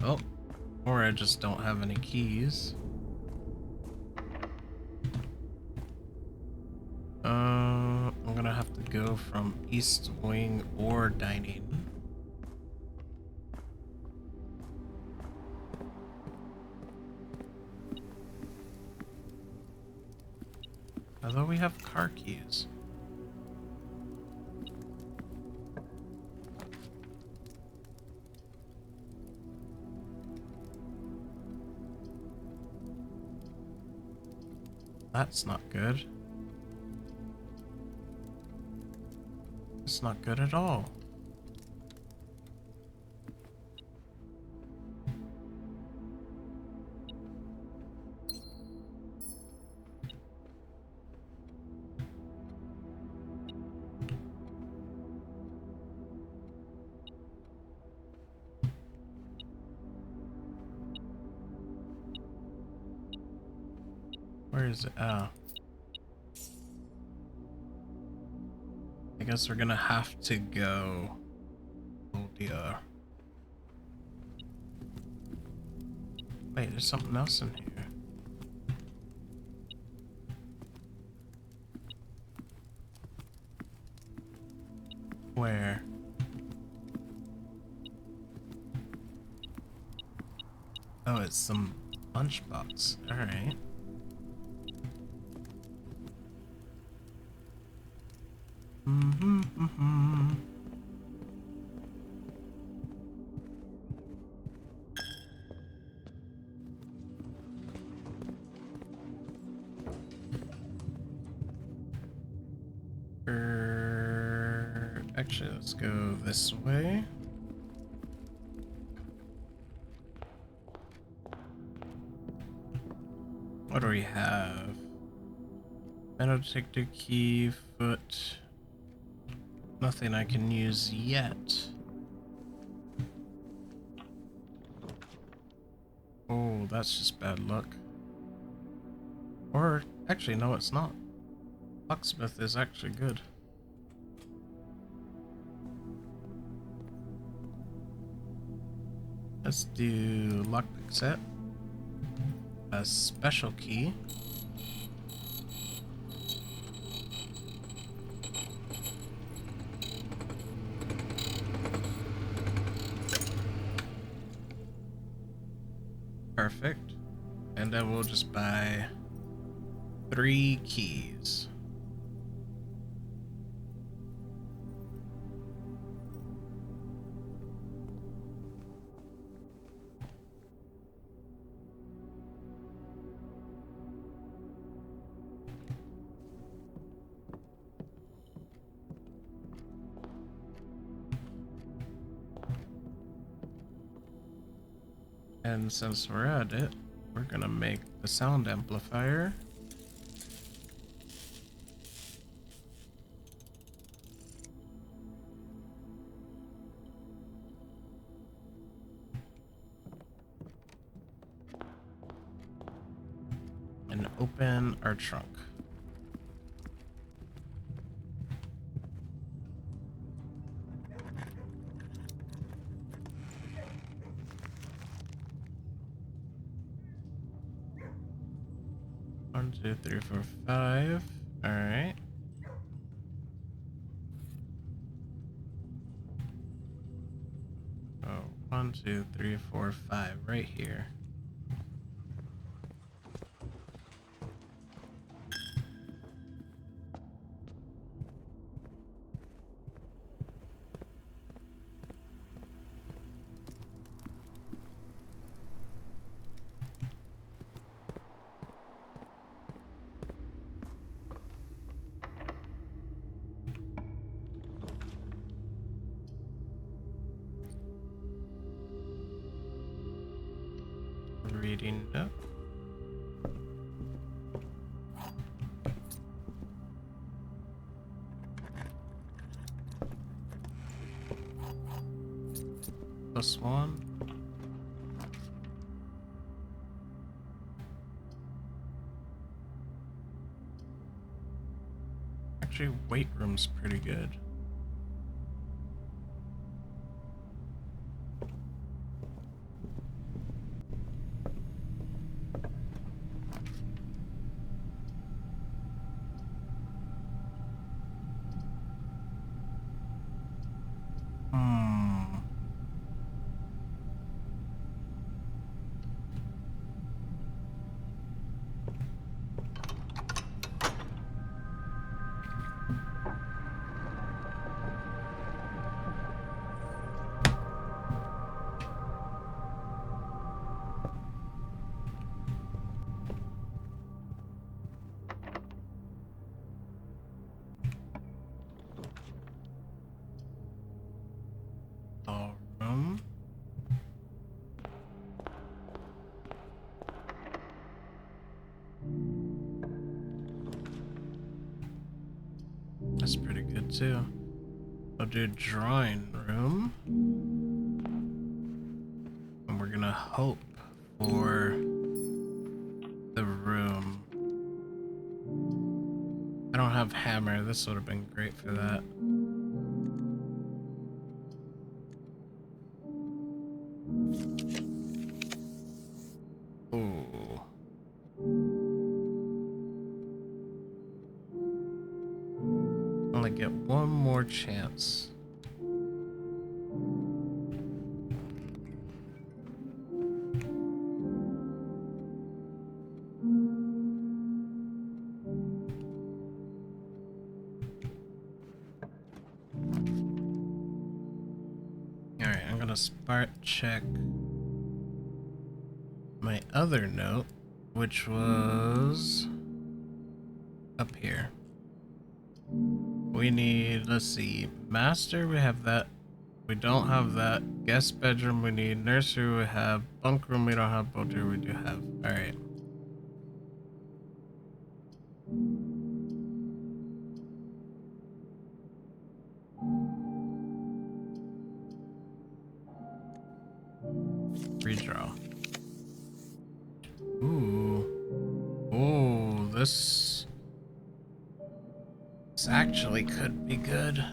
Oh, or I just don't have any keys. I'm gonna have to go from East Wing or dining. Although we have car keys. That's not good. It's not good at all. Where is it? Oh. I guess we're gonna have to go. Oh dear. Wait, there's something else in here. Where? Oh, it's some lunchbox. Alright. Actually, let's go this way. What do we have? Metal detector key, foot. Nothing I can use yet. Oh, that's just bad luck. Or, actually, no, it's not. Locksmith is actually good. Let's do lockpick set. A special key. Perfect. And then we'll just buy 3 keys. And since we're at it, we're gonna make the sound amplifier. And open our trunk. One, two, three, four, five. All right. Oh, 1, 2, 3, 4, 5, right here. Reading note. +1. Actually, weight room's pretty good. Hmm. All room. That's pretty good too. I'll do drawing room. And we're gonna hope for the room. I don't have hammer. This would have been great for that. Ooh. Only get one more chance. Alright, I'm gonna spot check my other note, which was up here. We need, let's see, master, we have that. We don't have that. Guest bedroom, we need. Nursery, we have. Bunk room, we don't have. Boat room, we do have. Alright. Redraw. Ooh. Ooh, this actually could be good.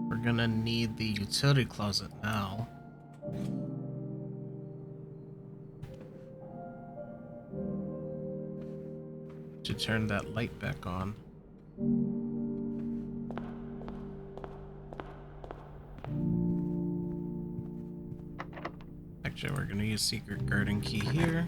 We're gonna need the utility closet now. To turn that light back on. Actually, we're gonna use secret garden key here.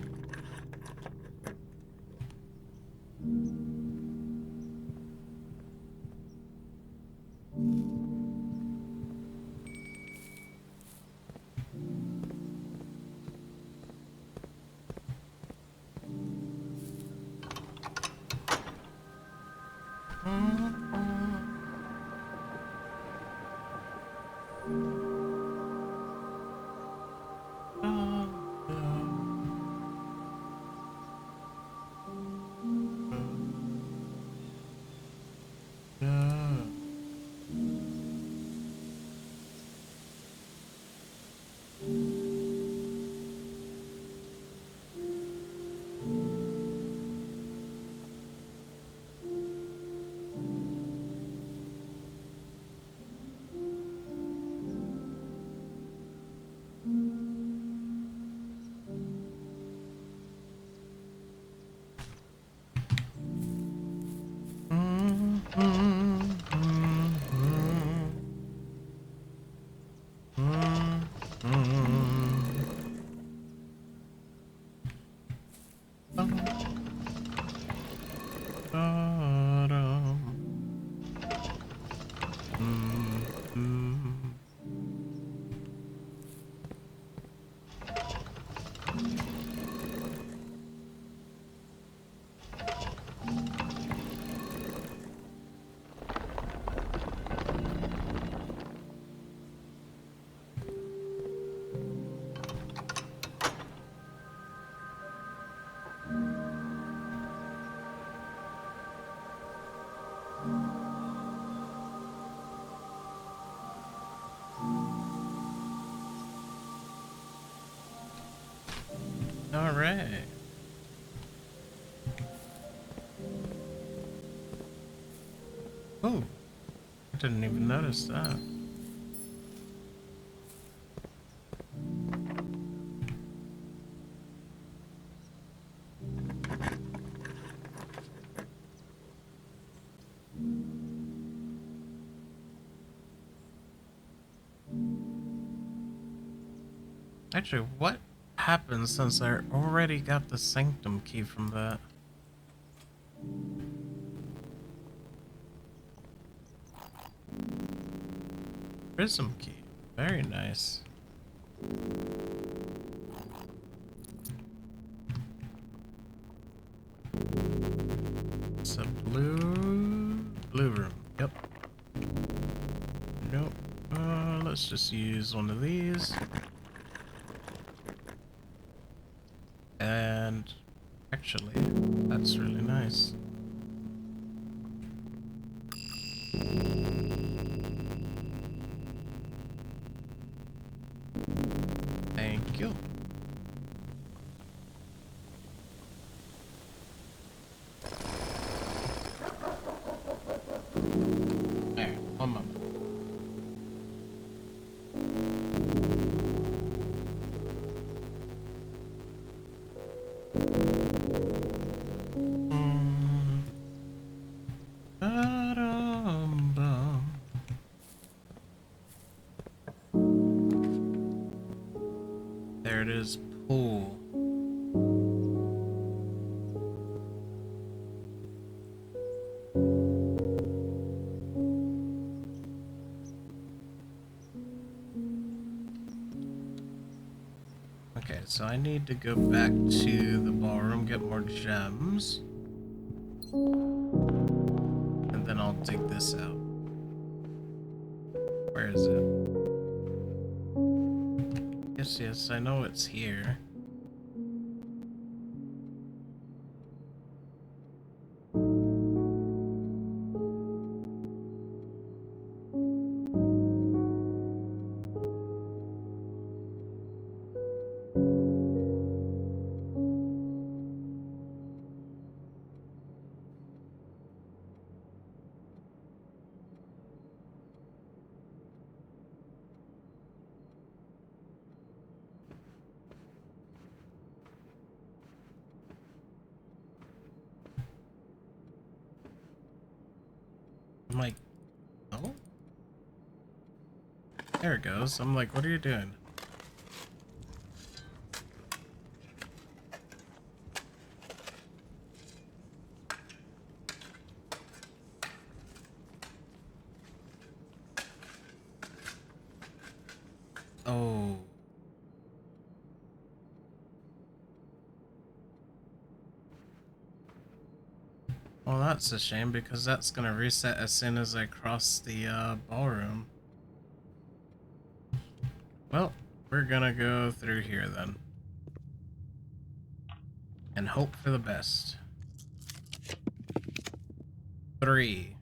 All right. Oh, I didn't even notice that. Actually, what happened since I already got the sanctum key from that? Prism key. Very nice. It's a blue room. Yep. Nope. Let's just use one of these. And actually, that's really nice. Thank you. There, one moment. Ba-dum-bum. There it is, pool. Okay, so I need to go back to the ballroom, get more gems. And then I'll dig this out. Where is it? stairs. Yes, I know it's here. I'm like, oh? There it goes. I'm like, what are you doing? Oh. Well, that's a shame because that's gonna reset as soon as I cross the ballroom. Well, we're gonna go through here then. And hope for the best. 3.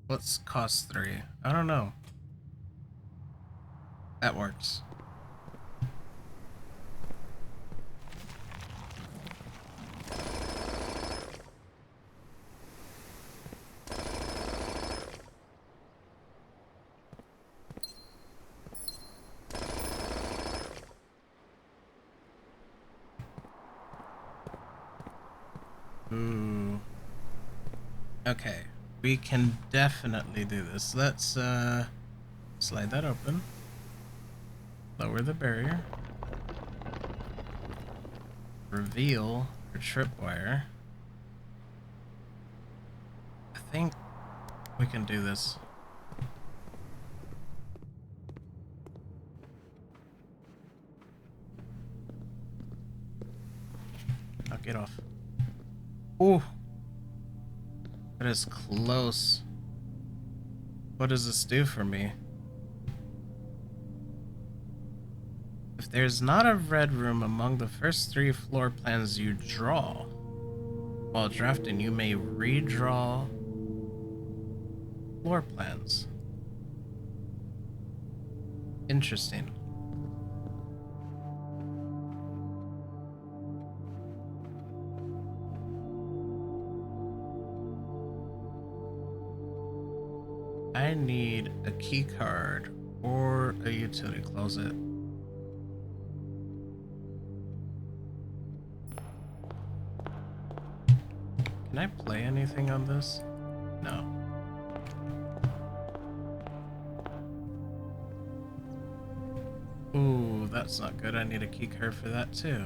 What's cost 3? I don't know. That works. Ooh. Okay. We can definitely do this. Let's slide that open. Lower the barrier. Reveal our tripwire. I think we can do this. Now get off. Ooh. That is close. What does this do for me? If there's not a red room among the first 3 floor plans you draw, while drafting, you may redraw floor plans. Interesting. I need a key card or a utility closet. Can I play anything on this? No. Ooh, that's not good. I need a key card for that too.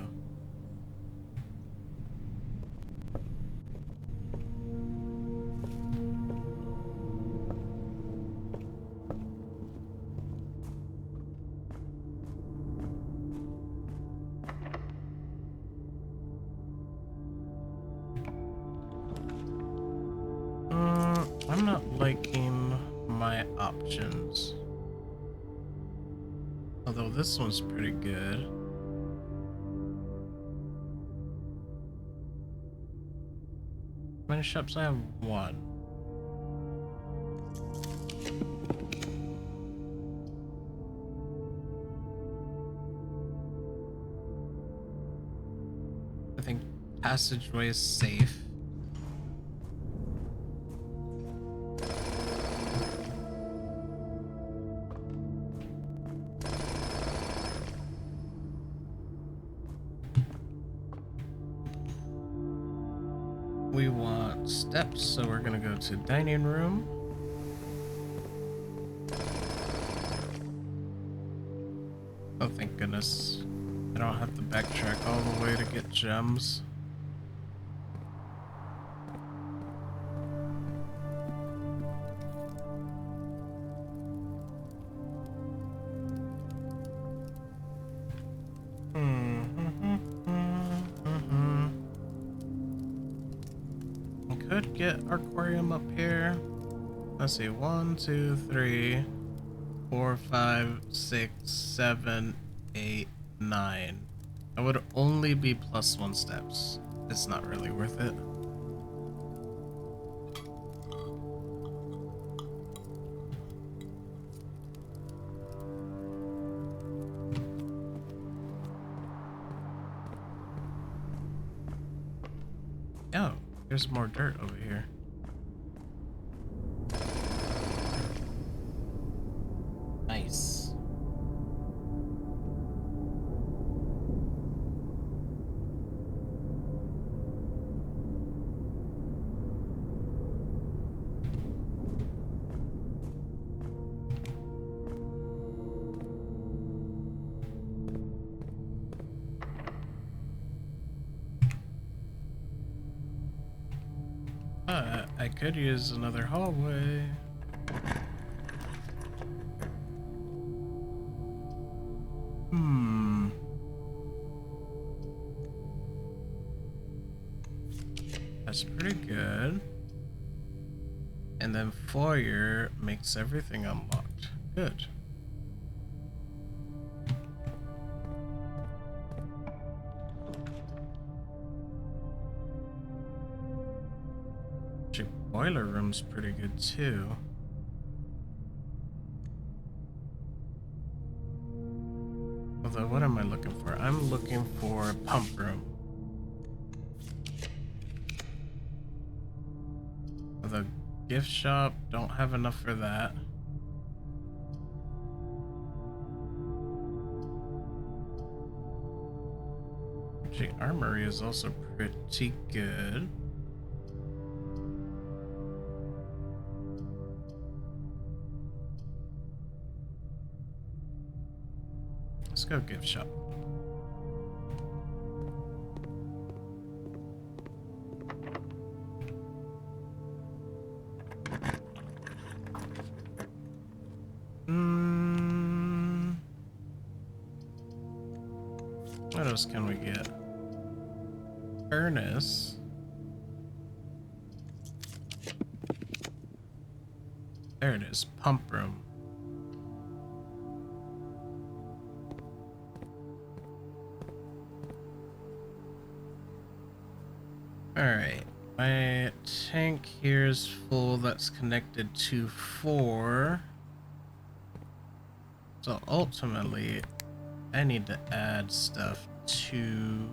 I'm not liking my options. Although this one's pretty good. How many shops? I have 1. I think passageway is safe. We want steps, so we're gonna go to dining room. Oh, thank goodness. I don't have to backtrack all the way to get gems. Could get our aquarium up here. Let's see, 1, 2, 3, 4, 5, 6, 7, 8, 9. That would only be +1 steps. It's not really worth it. Oh, there's more dirt over here. Nice. I could use another hallway. That's pretty good. And then foyer makes everything unlocked. Good. Actually, boiler room's pretty good too. Although, what am I looking for? I'm looking for a pump room. The gift shop, don't have enough for that. Actually, armory is also pretty good. Let's go gift shop. What else can we get? Furnace. There it is, pump room. Alright, my tank here is full, that's connected to 4. So ultimately, I need to add stuff to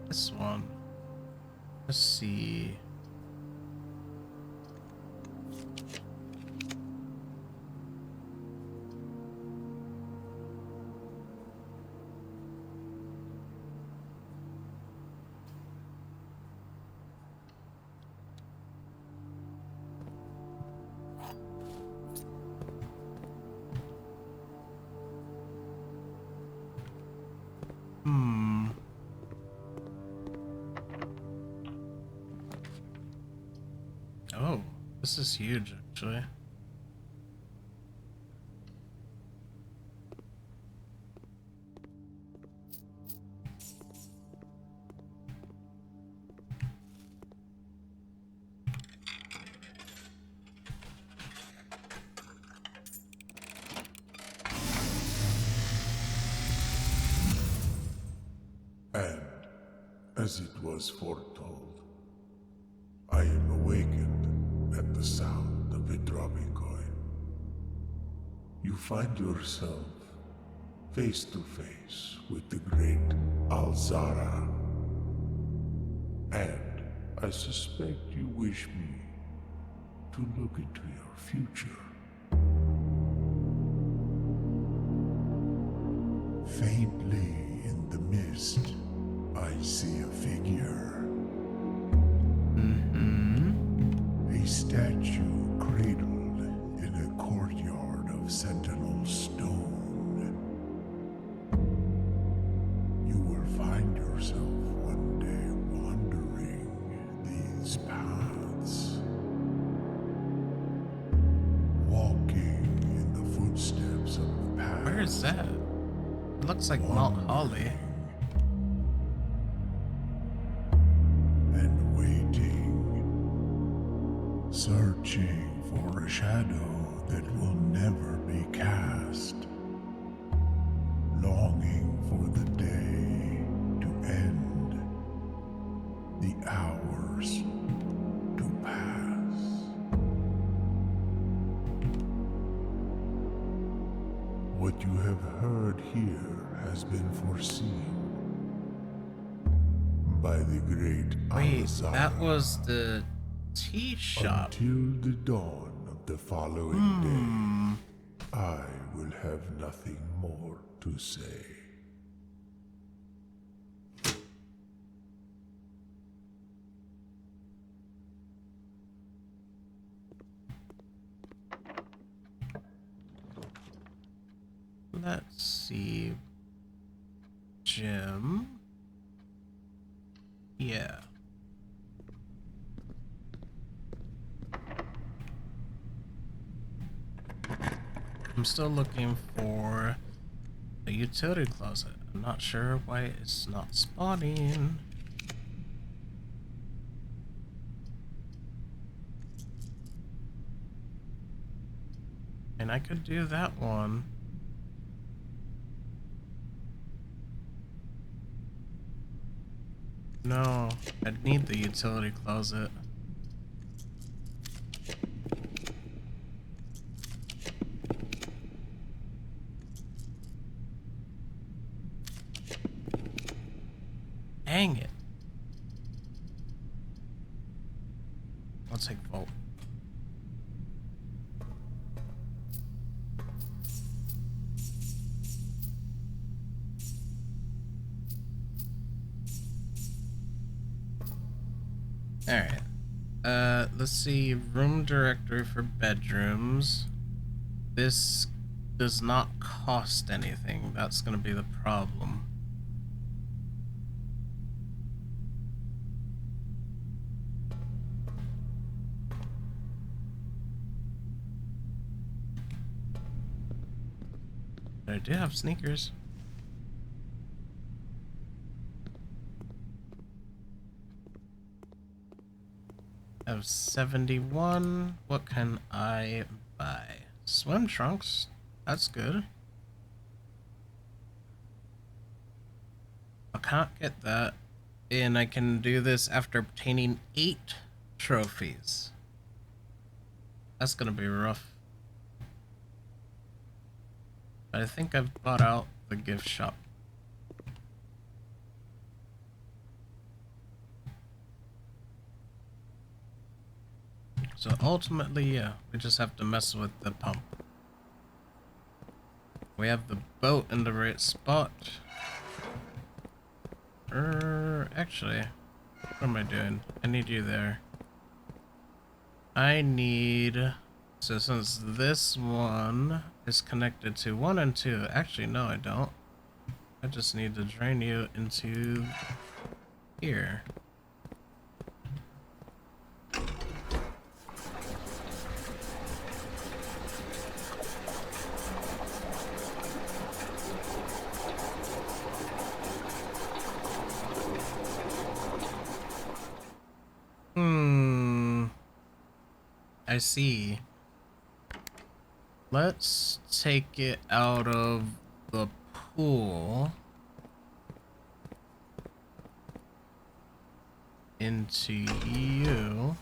this one. Let's see. Oh, this is huge, actually. And, as it was foretold, I am awakened at the sound of a dropping coin. You find yourself face to face with the great Alzara. And I suspect you wish me to look into your future. Faintly in the mist, I see a figure. A statue cradled in a courtyard of sentinel stone. You will find yourself one day wandering these paths, walking in the footsteps of the past. Where is that? It looks like Mount Holly. And waiting, searching for a shadow that will never be cast. longing for the day to end, the hours to pass. What you have heard here has been foreseen by the great Wait, that Alazara. was the tea shop. Until the dawn of the following day, I will have nothing more to say. Let's see. Gym. Yeah. I'm still looking for a utility closet. I'm not sure why it's not spawning. And I could do that one. No, I'd need the utility closet. Dang it. I'll take Vault. Alright. Let's see. Room directory for bedrooms. This does not cost anything. That's gonna be the problem. But I do have sneakers. I have 71. What can I buy? Swim trunks. That's good. I can't get that. And I can do this after obtaining 8 trophies. That's gonna be rough. But I think I've bought out the gift shop. So ultimately, yeah, we just have to mess with the pump. We have the boat in the right spot. Actually, what am I doing? I need you there. I need... So since this one is connected to 1 and 2, actually no I don't. I just need to drain you into here. I see. Let's take it out of the pool into you.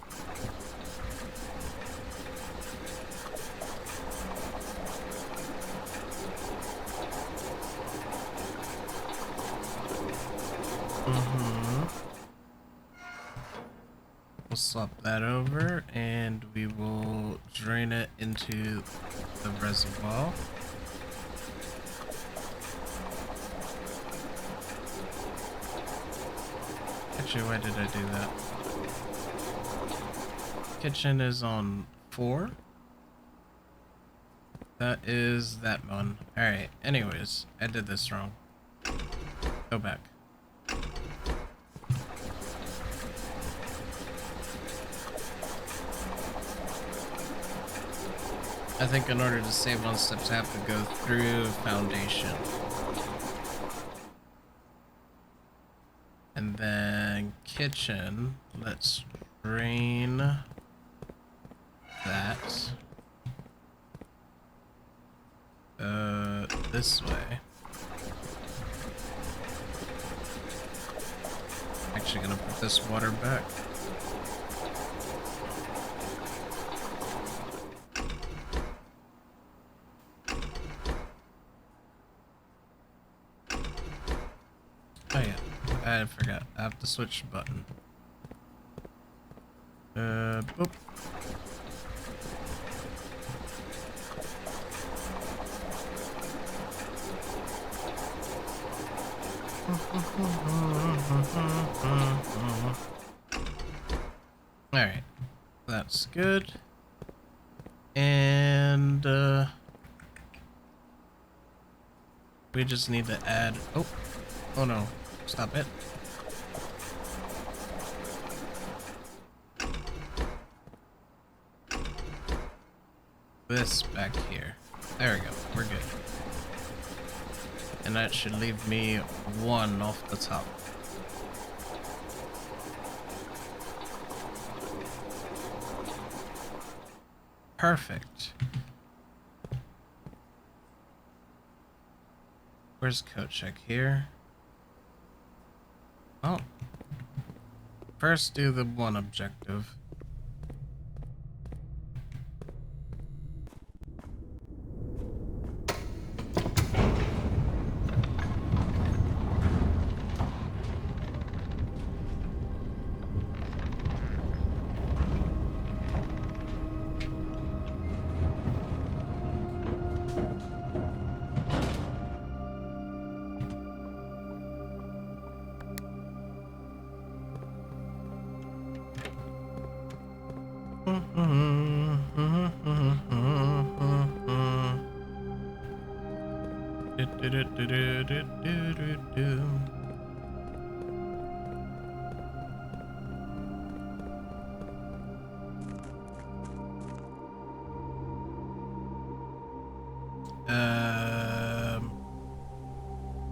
We'll swap that over and we will drain it into the reservoir. Actually, why did I do that? Kitchen is on 4. That is that one. Alright, anyways, I did this wrong. Go back. I think in order to save on steps, I have to go through foundation. And then kitchen, let's drain that. This way. actually gonna put this water back. Oh yeah, I forgot. I have to switch the button. Boop. Alright, that's good. And we just need to add, oh no, stop it. This back here. There we go, we're good. And that should leave me one off the top. Perfect. Where's code check here? Oh. First do the one objective.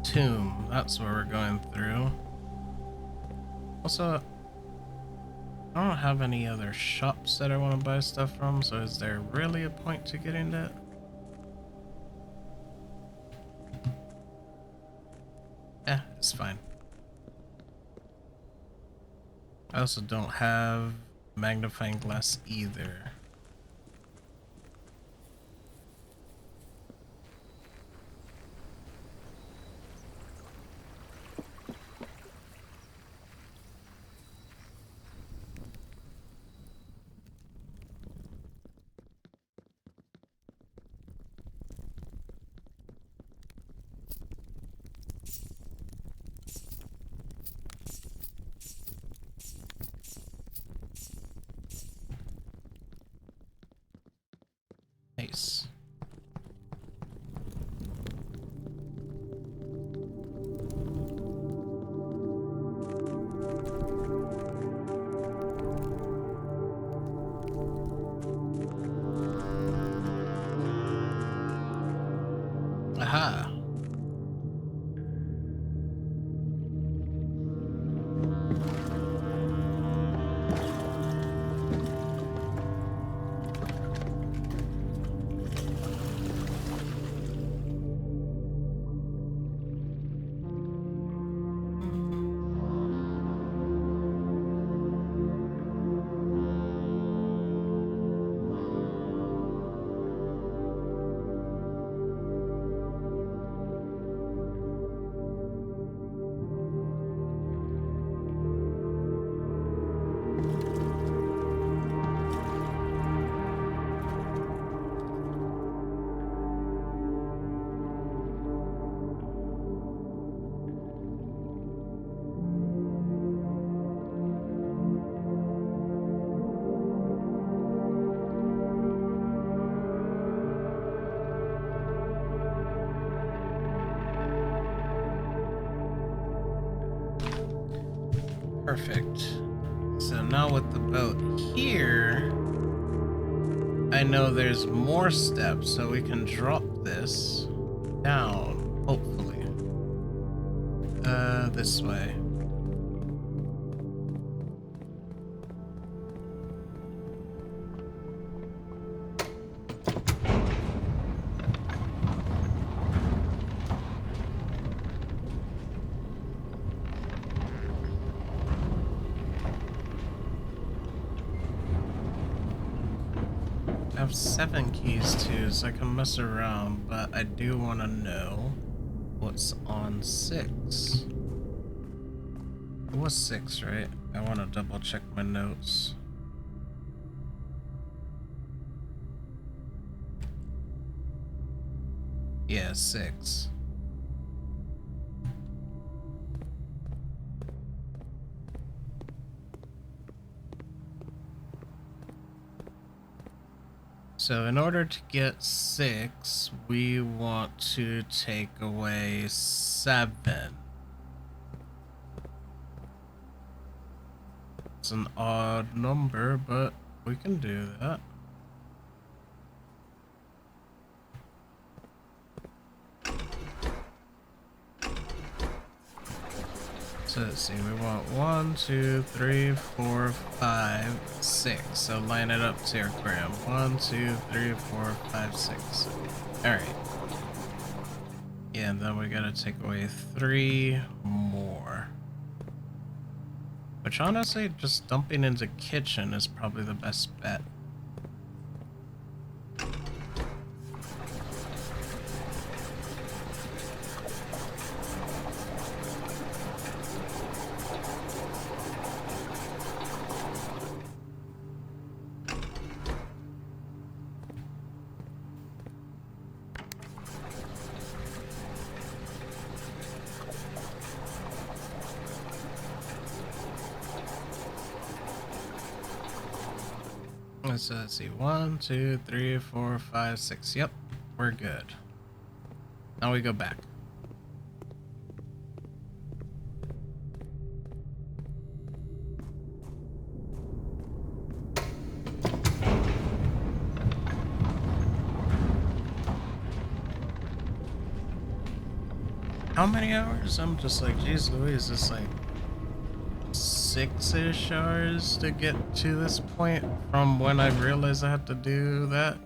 Tomb. That's where we're going through. Also, I don't have any other shops that I want to buy stuff from, so is there really a point to getting that? It's fine. I also don't have magnifying glass either. Nice. Aha. Perfect. So now with the boat here, I know there's more steps, so we can drop this down, hopefully. This way. I have 7 keys too, so I can mess around, but I do want to know what's on 6. It was 6, right? I want to double check my notes. Yeah, 6. So in order to get 6, we want to take away 7. It's an odd number, but we can do that. So let's see, we want 1, 2, 3, 4, 5, 6. So line it up, Terragram. 1, 2, 3, 4, 5, 6. Alright. Yeah, and then we gotta take away 3 more. Which honestly, just dumping into kitchen is probably the best bet. So let's see, 1, 2, 3, 4, 5, 6. Yep, we're good. Now we go back. How many hours? I'm just like, geez Louise, it's like 6-ish hours to get to this point from when I realized I had to do that.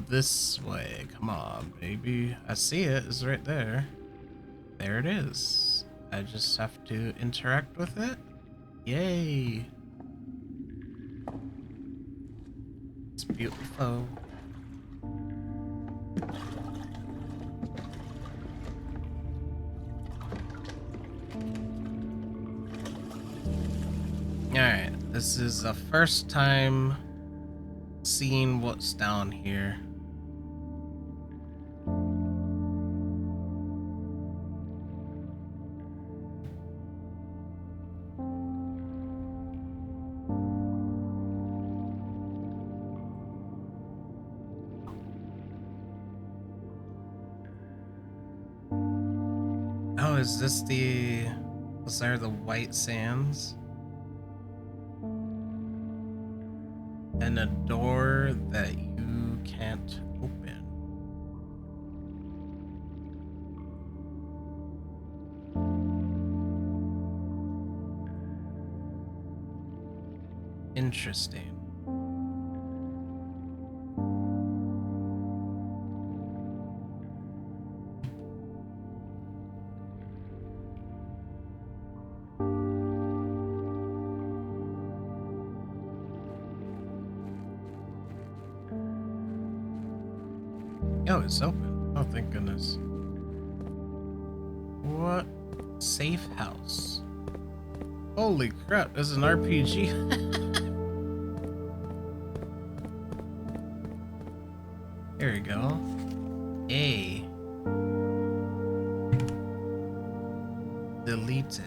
This way. Come on, baby. I see it. It's right there. There it is. I just have to interact with it. Yay. It's beautiful. Alright, this is the first time seeing what's down here. Oh, is this the... Was there the white sands? And a door that you can't open. Interesting. Oh, it's open. Oh, thank goodness. What? Safe house. Holy crap, this is an RPG. Here we go. A. Deleted.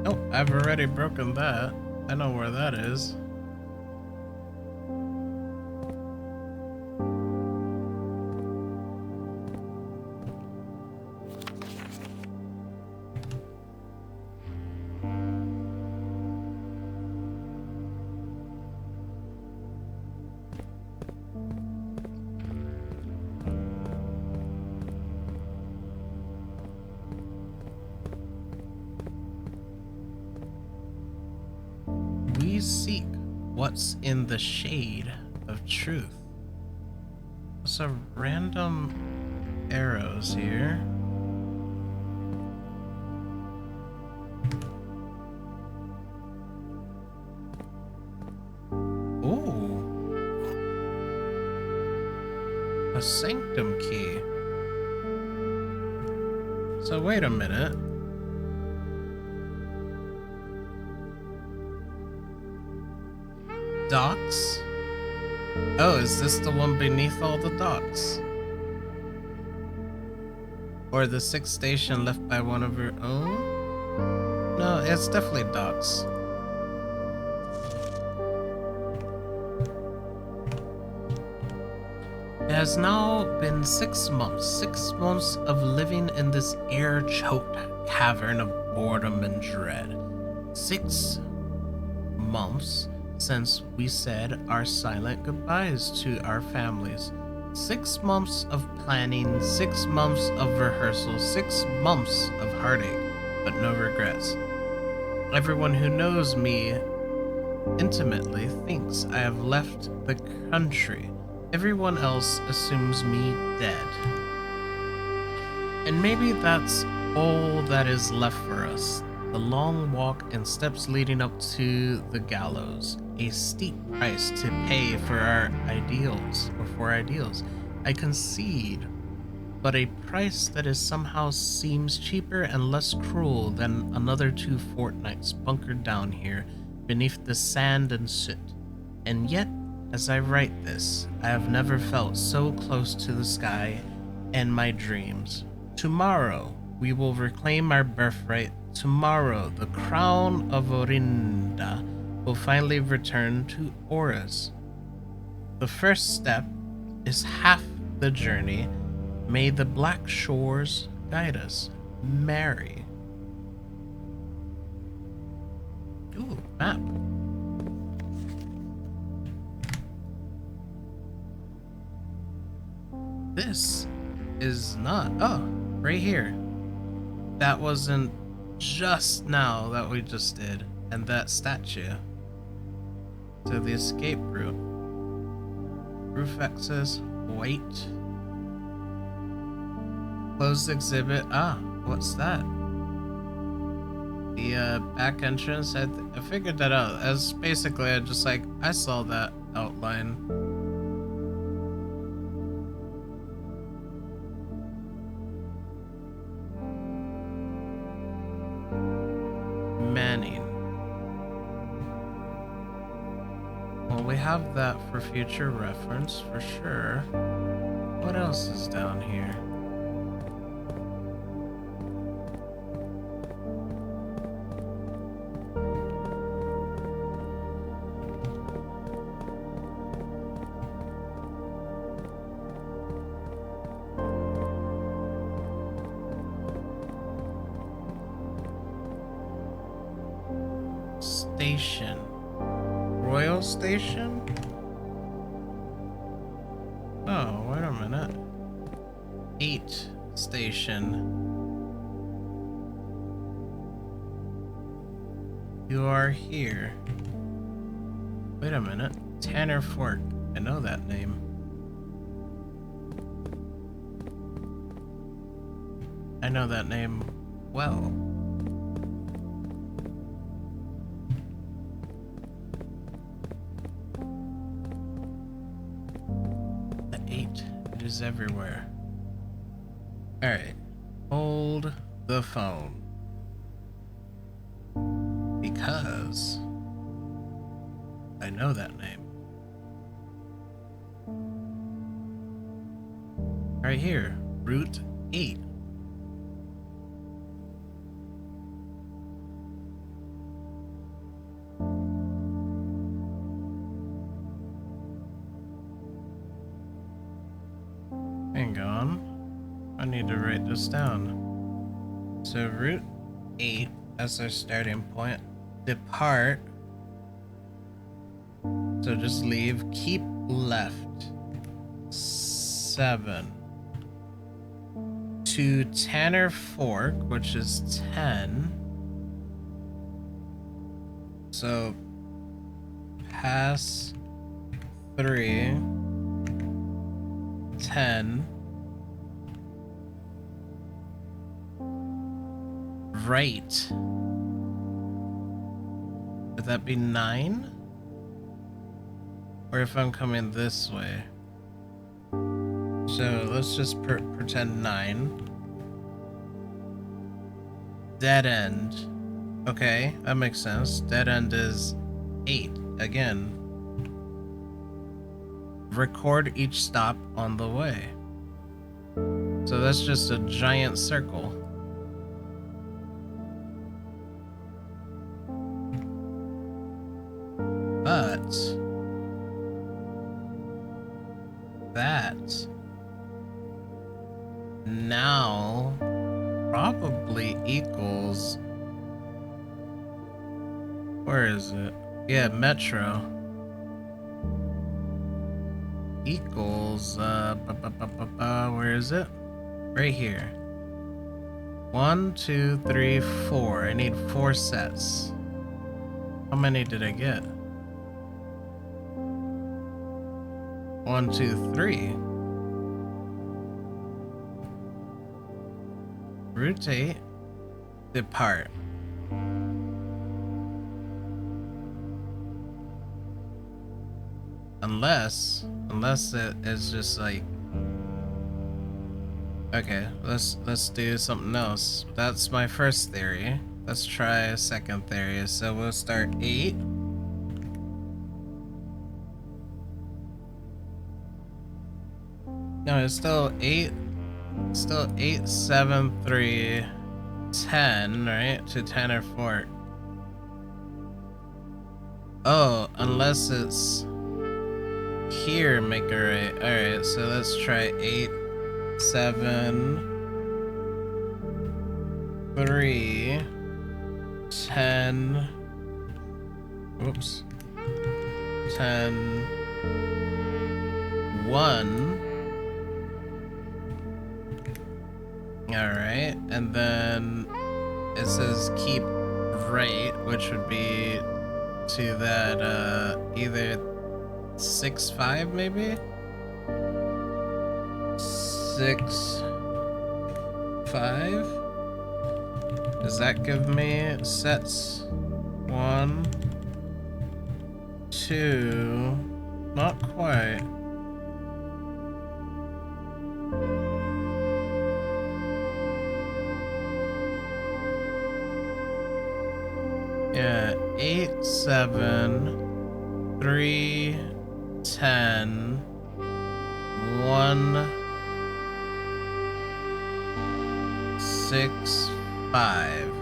Oh, I've already broken that. I know where that is. seek what's in the shade of truth. Some random arrows here. Ooh. A sanctum key. So wait a minute. Docks? Oh, is this the one beneath all the docks? Or the sixth station left by one of your own? No, it's definitely docks. It has now been 6 months. 6 months of living in this air-choked cavern of boredom and dread. 6 months since we said our silent goodbyes to our families. 6 months of planning, 6 months of rehearsal, 6 months of heartache, but no regrets. Everyone who knows me intimately thinks I have left the country. Everyone else assumes me dead. And maybe that's all that is left for us. The long walk and steps leading up to the gallows. A steep price to pay for our ideals, or for ideals. I concede, but a price that is somehow seems cheaper and less cruel than another 2 fortnights bunkered down here beneath the sand and soot. And yet, as I write this, I have never felt so close to the sky and my dreams. Tomorrow, we will reclaim our birthright. Tomorrow, the crown of Orinda will finally return to Auras. The first step is half the journey. May the black shores guide us. Mary. Ooh, map. This is not... Oh, right here. That wasn't just now that we just did. And that statue. To the escape route. Roof access. Wait. Closed exhibit. Ah, what's that? The back entrance. I figured that out. As basically, I saw that outline. Manning. Well, we have that for future reference, for sure. What else is down here? Station. Royal Station? Oh, wait a minute. 8 Station. You are here. Wait a minute. Tanner Fork. I know that name. I know that name well. It is everywhere. Alright. Hold the phone. Because I know that name. Right here. Route 8. Hang on. I need to write this down. So Route 8 as our starting point. Depart. So just leave. Keep left. 7. To Tanner Fork, which is 10. So pass 3, 10, right. Would that be 9? Or if I'm coming this way? So let's just pretend 9. Dead end. Okay, that makes sense. Dead end is 8 again. Record each stop on the way. So that's just a giant circle. But that now probably equals, where is it? Yeah, metro equals where is it? Right here. 1, 2, 3, 4. I need 4 sets. How many did I get? 1, 2, 3. Rotate. Depart. Unless it is just like, okay, let's do something else. That's my first theory. Let's try a second theory. So we'll start 8. No, it's still 8. Still 8, 7, 3, 10, right? To 10 or 4. Oh, unless it's here, make a right. Alright, so let's try 8, 7, 3, 10. Oops. 10, 1. Alright, and then it says keep right, which would be to that either 6, 5 maybe? 6, 5? Does that give me sets? 1, 2, not quite. Yeah, 8, 7, 3, 10, 1, 6, 5.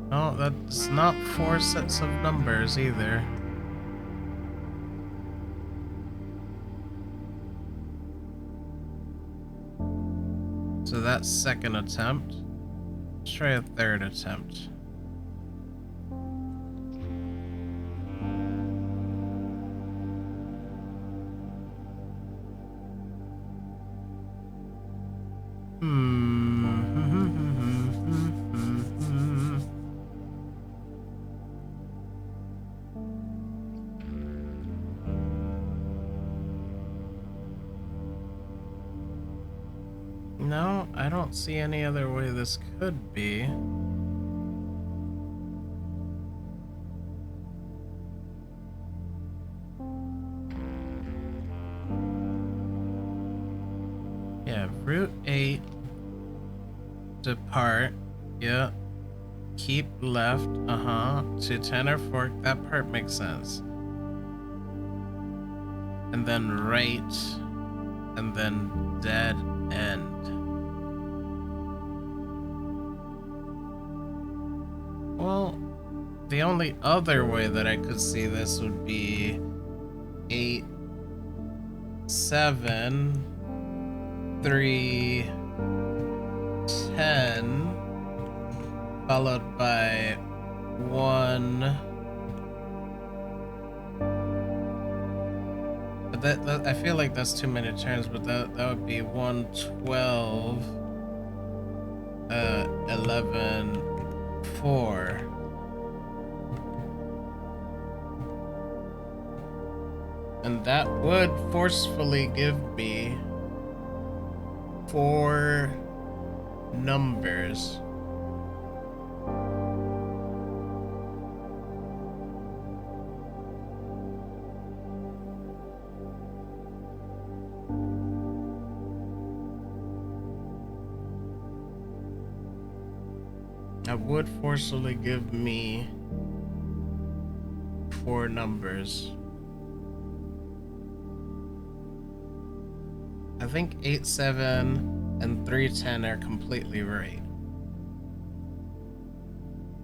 No, that's not 4 sets of numbers either. So that's second attempt. Let's try a third attempt. No, I don't see any other way this could be. Yeah, Route 8. Depart. Yeah. Keep left. To 10 or fork. That part makes sense. And then right. And then dead end. Well, the only other way that I could see this would be 8, 7, 3, 10, followed by 1. But that I feel like that's too many turns, but that would be 1, 12, 11, 4. And that would forcefully give me 4 numbers. That would forcefully give me 4 numbers. I think 8, 7, and 3, 10 are completely right.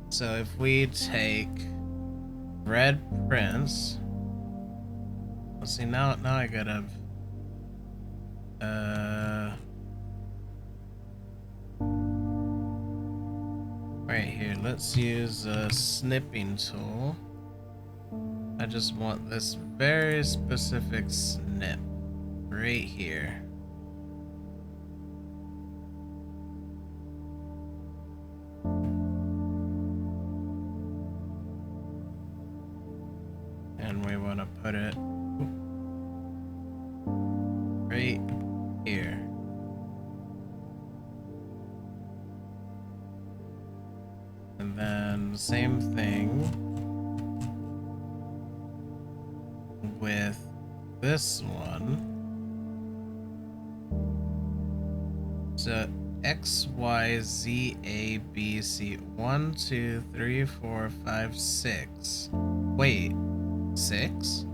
So if we take Red Prince, let's see, now I gotta right here, let's use a snipping tool. I just want this very specific snip right here. And we want to put it right here. And then same thing with this one. So X, Y, Z, A, B, C. 1, 2, 3, 4, 5, 6. Wait, 6?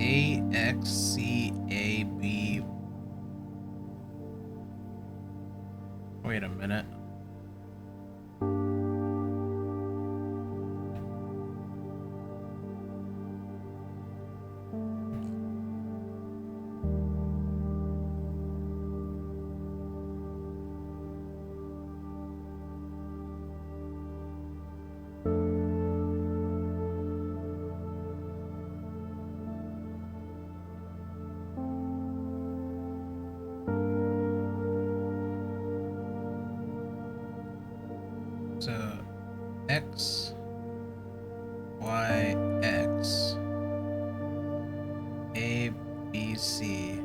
A, X, C, A, B. Wait a minute. So X, Y, X, A, B, C.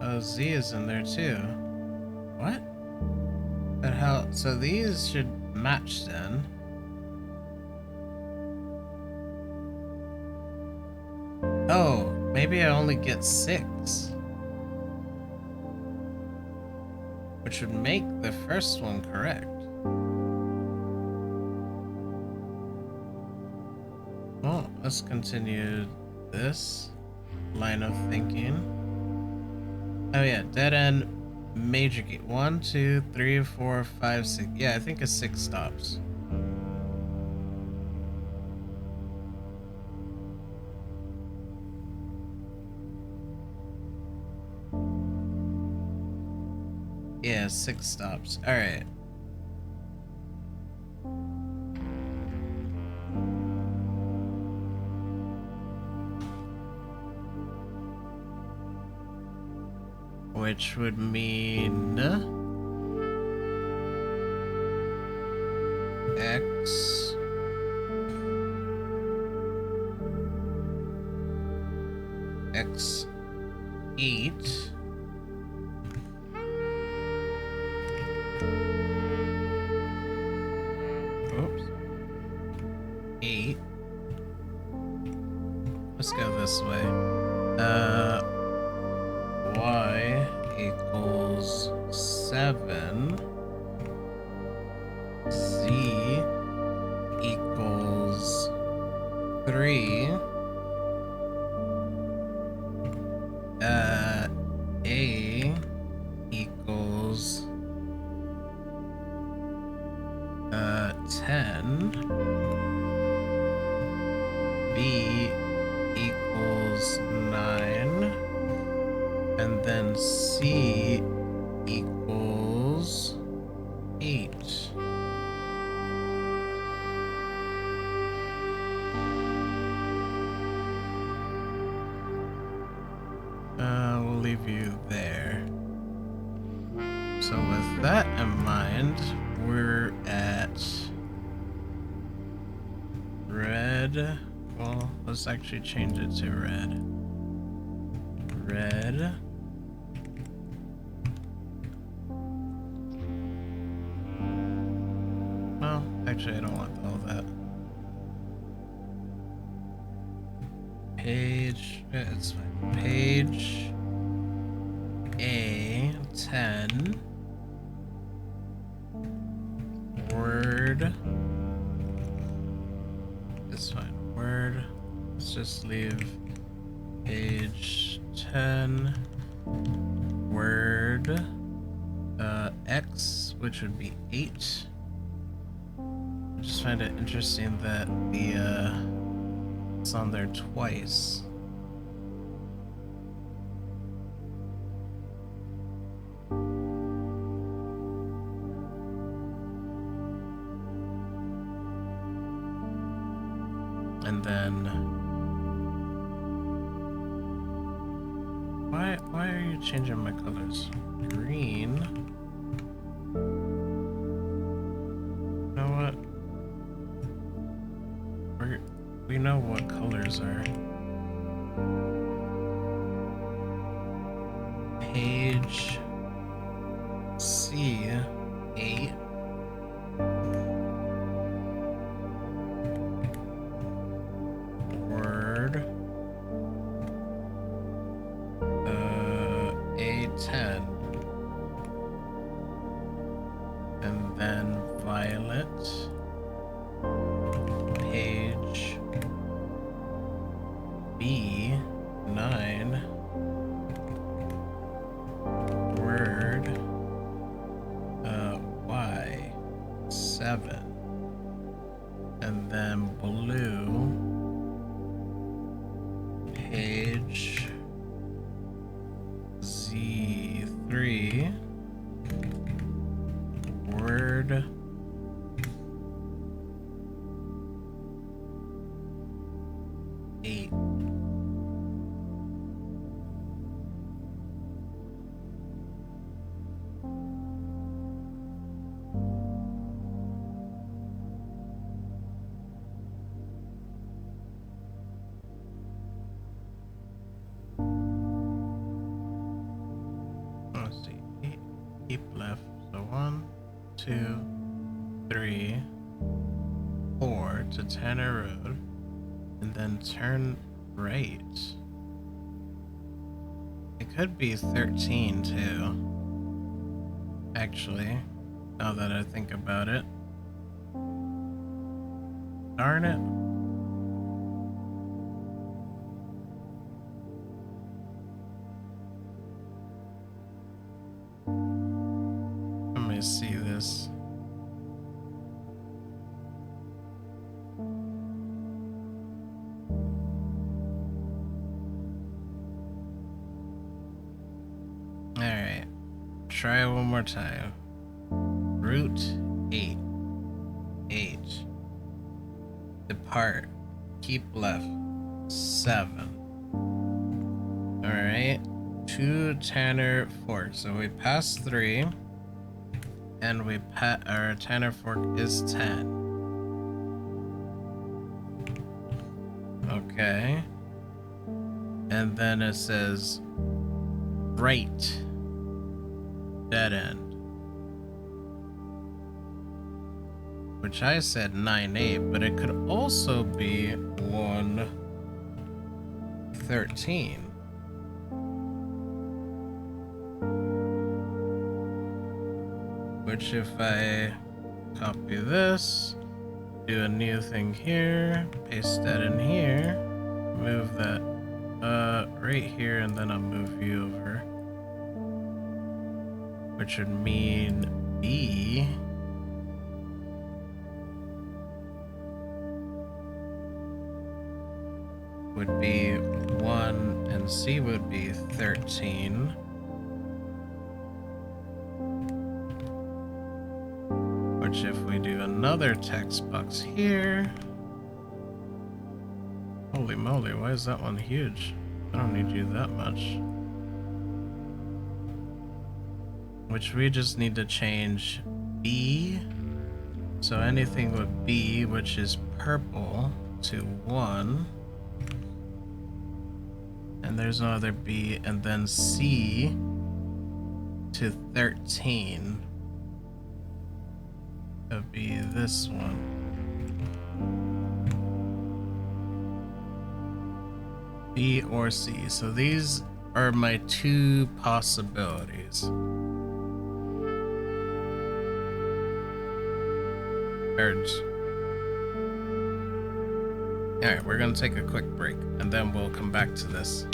Oh, Z is in there too. What? But how? So these should match then. Oh, maybe I only get 6. Which would make the first one correct. Well, let's continue this line of thinking. Oh yeah, dead end major gate. 1, 2, 3, 4, 5, 6. Yeah, I think it's 6 stops. Yeah, 6 stops. Alright. Which would mean X X8 oops 8. Let's go this way. Y equals 7. Z equals 3. A equals 10. B equals 9. And then C equals 8. We'll leave you there. So with that in mind, we're at red. Well, let's actually change it to red. Red. Well, actually, I don't want all that. Page. It's fine. Page A10. Word. It's fine. Word. Let's just leave page 10. Word. X, which would be 8. I just find it interesting that it's on there twice. And then why are you changing my colors? Green. You know what? We know what colors are. Page C8. Word. A10. And then violet. Page B9. Word. Y7. And then blue. Page Z3. Word. Eight. Let's see. Keep left. So 1, 2, 3, 4 to Tanner Road, and then turn right. It could be 13 too. Actually, now that I think about it. Darn it. Let me see this. Alright. Try it one more time. Route 8. 8. Depart. Keep left. 7. Alright. To Tanner Fork. So we passed 3. And our Tanner Fork is 10. Okay. And then it says right. Dead end. Which I said 9-8, but it could also be 1-13. Which if I copy this, do a new thing here, paste that in here, move that right here, and then I'll move you over. Which would mean B would be 1 and C would be 13. Which if we do another text box here, holy moly, why is that one huge? I don't need you that much. Which we just need to change B. So anything with B, which is purple, to 1. And there's no other B. And then C to 13. That would be this one. B or C. So these are my two possibilities. Birds. Alright, we're gonna take a quick break and then we'll come back to this.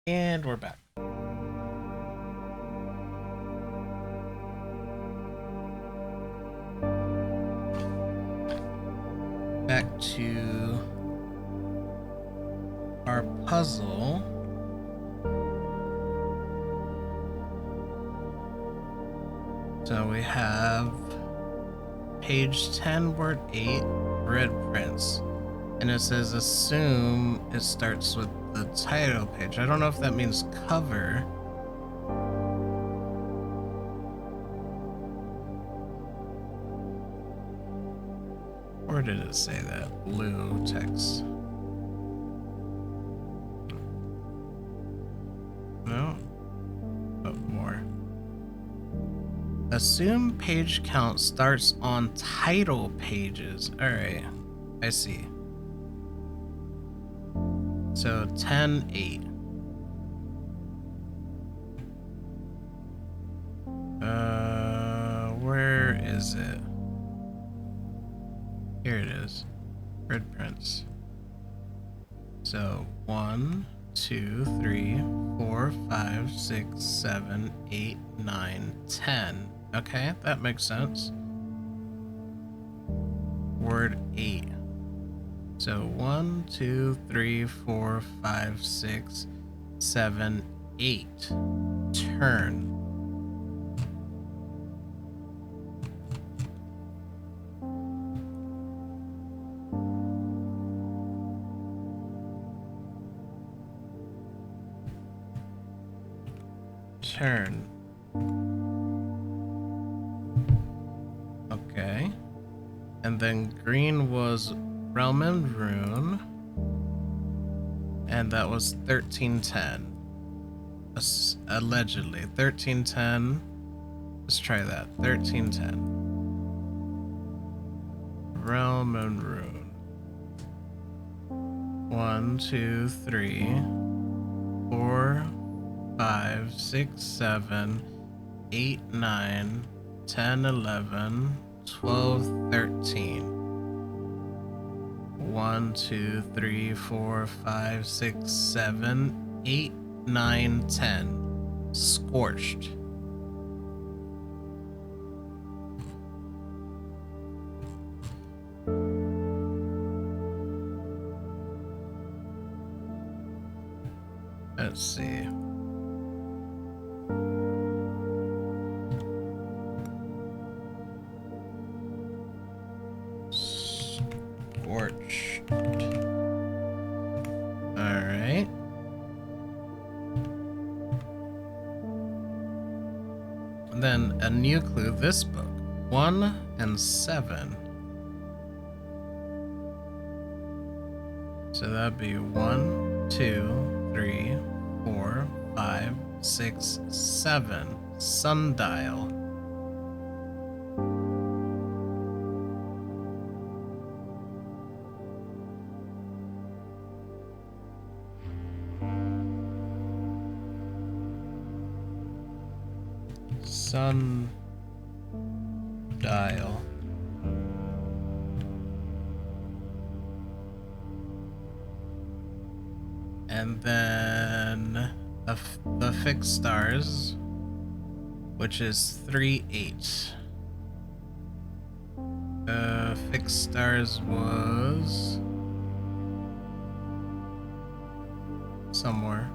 And we're back. Back to our puzzle. So we have page 10, word 8, red prints. And it says assume it starts with the title page. I don't know if that means cover. Or did it say that? Blue text. No? But more. Assume page count starts on title pages. Alright. I see. So 10, 8. Where is it? Here it is. Red prints. So 1, 2, 3, 4, 5, 6, 7, 8, 9, 10. Okay, that makes sense. Word 8. So 1, 2, 3, 4, 5, 6, 7, 8. Turn. Turn. Okay. And then green was Realm and Rune. And that was 1310. Allegedly. 1310. Let's try that. 1310. Realm and Rune. 1, 2, 3, 4, 5, 6, 7, 8, 9, 10, 11, 12, 13. 1, 2, 3, 4, 5, 6, 7, 8, 9, 10. Scorched. Let's see. Scorched. Alright. And then a new clue, this book. 1 and 7. So that'd be 1, 2, 3, 4, 5, 6, 7. Sundial. Sundial. And then the fixed stars, which is 3, 8. Fixed stars was somewhere.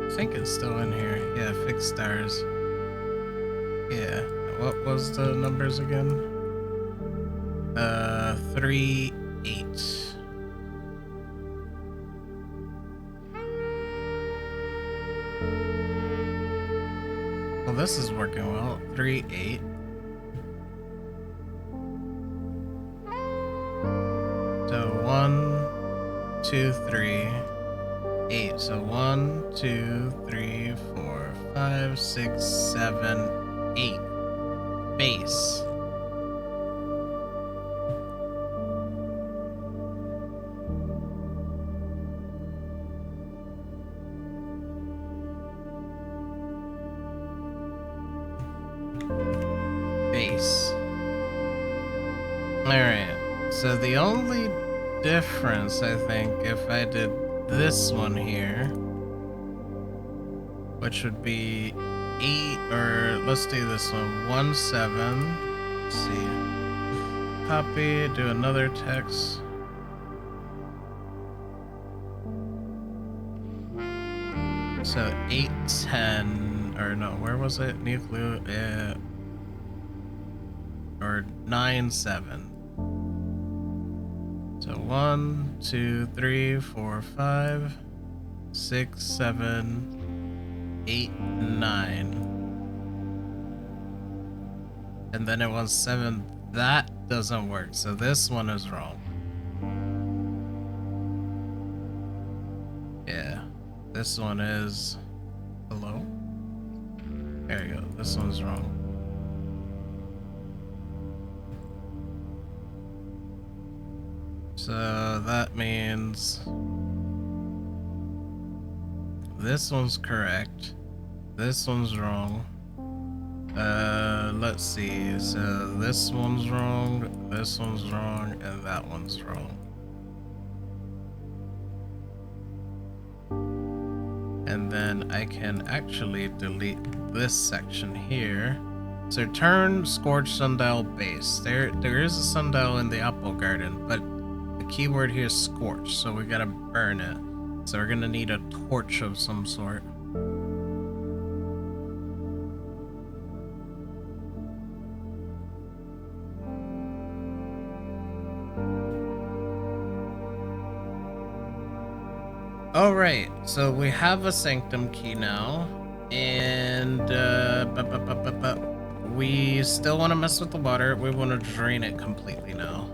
I think it's still in here. Yeah, fixed stars. Yeah. What was the numbers again? 3, 8. Well, this is working well. 3, 8. So 1, 2, 3, 8. So 1, 2, 3, 4, 5, 6, 7, 8. Base. Base. Alright. So the only difference, I think, if I did this one here, which would be 8, or let's do this one. 1, 7. Let's see. Copy, do another text. So 8, 10, or no, where was it? Nucleo, or 9, 7. So 1, 2, 3, 4, 5, 6, 7, 8, 9. And then it was 7. That doesn't work. So this one is wrong. Yeah. This one is... Hello? There you go. This one's wrong. So that means this one's correct. This one's wrong. Let's see. So this one's wrong, and that one's wrong. And then I can actually delete this section here. So turn scorched sundial base. There is a sundial in the apple garden, but the keyword here is scorched, so we gotta burn it. So we're gonna need a torch of some sort. Alright, so we have a sanctum key now, and we still want to mess with the water. We want to drain it completely now.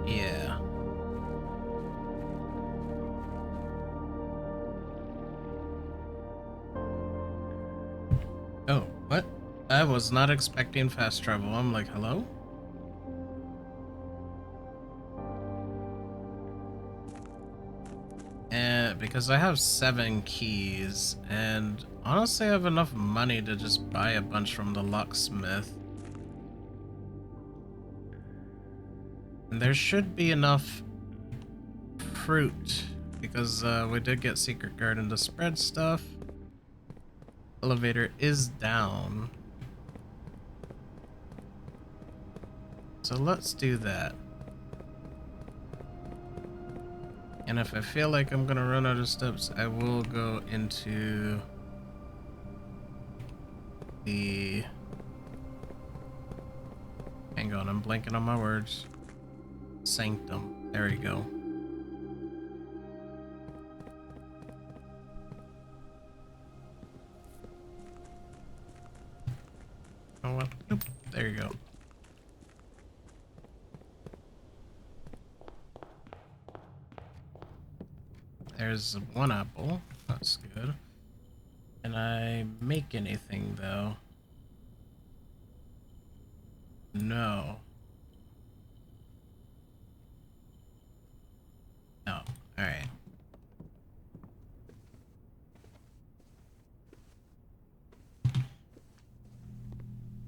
Yeah. Oh, what? I was not expecting fast travel. I'm like, hello? And because I have 7 keys, and honestly I have enough money to just buy a bunch from the locksmith. And there should be enough fruit, because we did get Secret Garden to spread stuff. Elevator is down. So let's do that. And if I feel like I'm gonna run out of steps, I will go into the... Hang on, I'm blanking on my words. Sanctum. There we go. Oh well. Oop, there you go. There's 1 apple. That's good. Can I make anything though? No. No. Alright.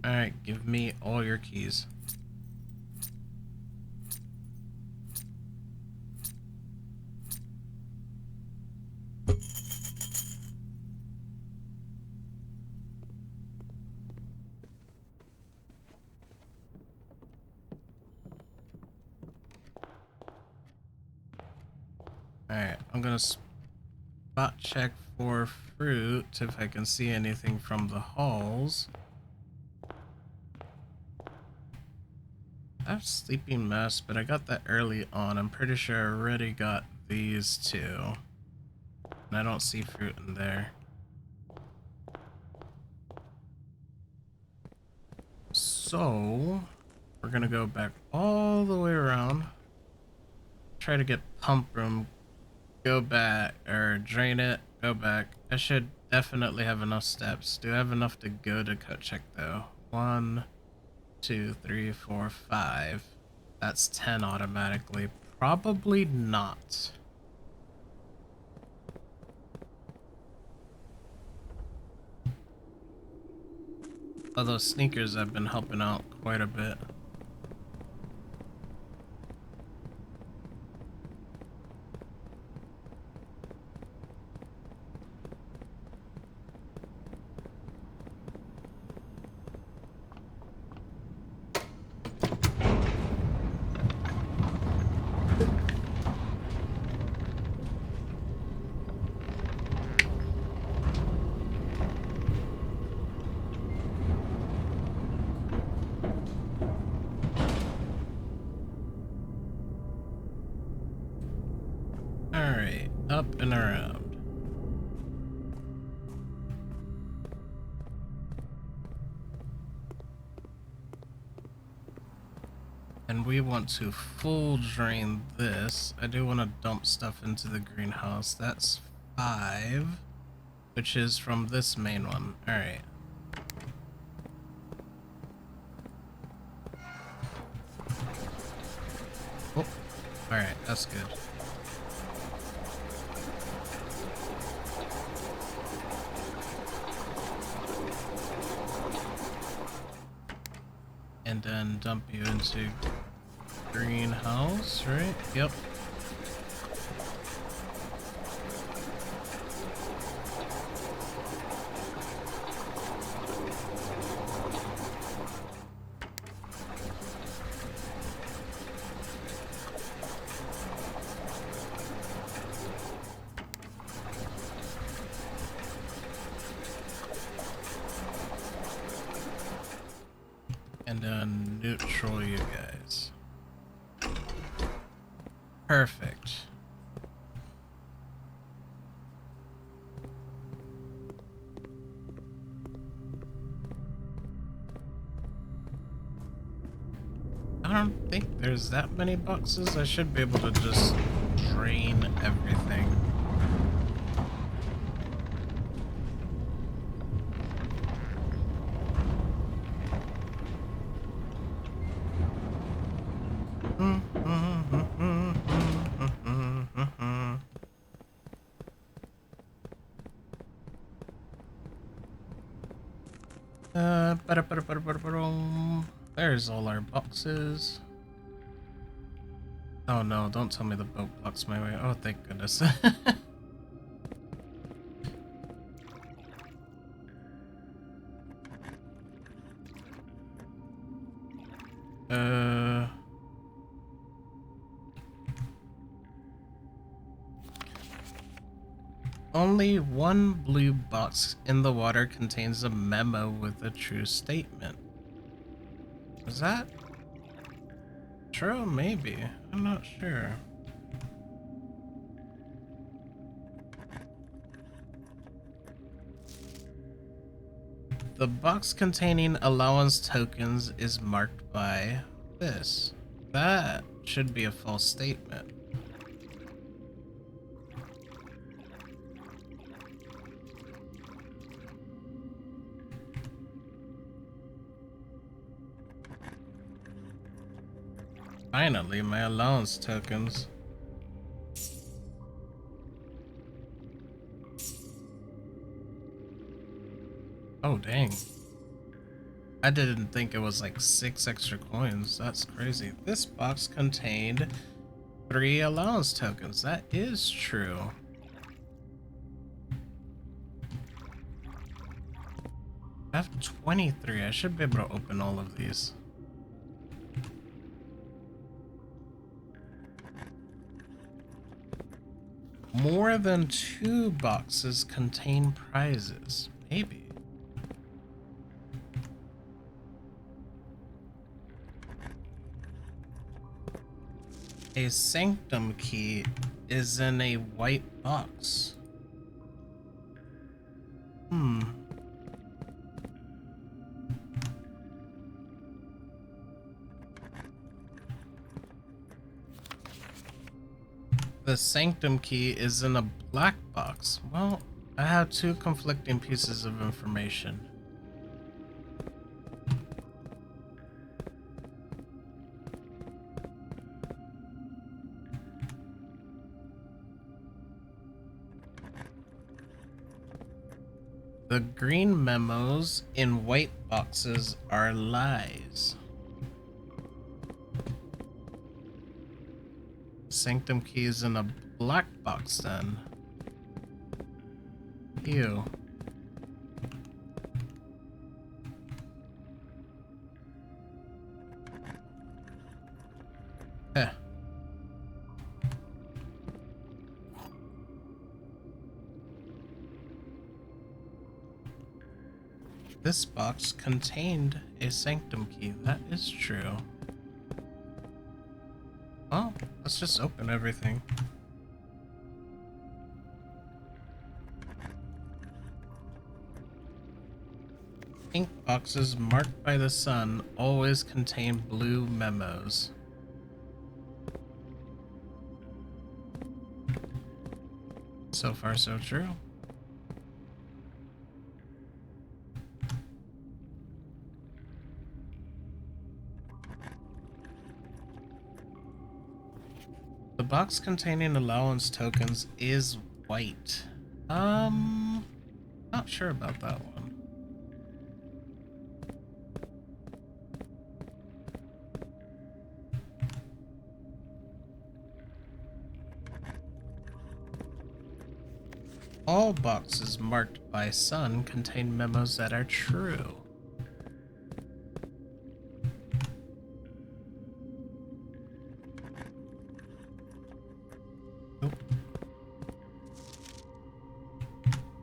Alright, give me all your keys. Alright, I'm gonna spot check for fruit if I can see anything from the halls. I have Sleeping Mess, but I got that early on. I'm pretty sure I already got these 2. And I don't see fruit in there. So, we're gonna go back all the way around. Try to get pump room. Go back, or drain it, go back. I should definitely have enough steps. Do I have enough to go to cut check though? 1, 2, 3, 4, 5. That's 10 automatically. Probably not. Although sneakers have been helping out quite a bit. Alright, up and around. And we want to full drain this. I do want to dump stuff into the greenhouse. That's 5, which is from this main one. Alright. Oh, alright, that's good. And then dump you into greenhouse, right? Yep. And then neutral you guys. Perfect. I don't think there's that many boxes. I should be able to just drain everything. There's all our boxes. Oh no, don't tell me the boat blocks my way. Oh, thank goodness. uh... Only one blue box in the water contains a memo with a true statement. Is that true? Maybe. I'm not sure. The box containing allowance tokens is marked by this. That should be a false statement. Finally, my allowance tokens. Oh, dang. I didn't think it was like 6 extra coins. That's crazy. This box contained 3 allowance tokens. That is true. I have 23. I should be able to open all of these. More than 2 boxes contain prizes. Maybe. A sanctum key is in a white box. The sanctum key is in a black box. Well, I have 2 conflicting pieces of information. The green memos in white boxes are lies. Sanctum key is in a black box then. Ew. Heh. This box contained a sanctum key. That is true. Well, let's just open everything. Ink boxes marked by the sun always contain blue memos. So far, so true. The box containing allowance tokens is white. Not sure about that one. All boxes marked by sun contain memos that are true. Nope.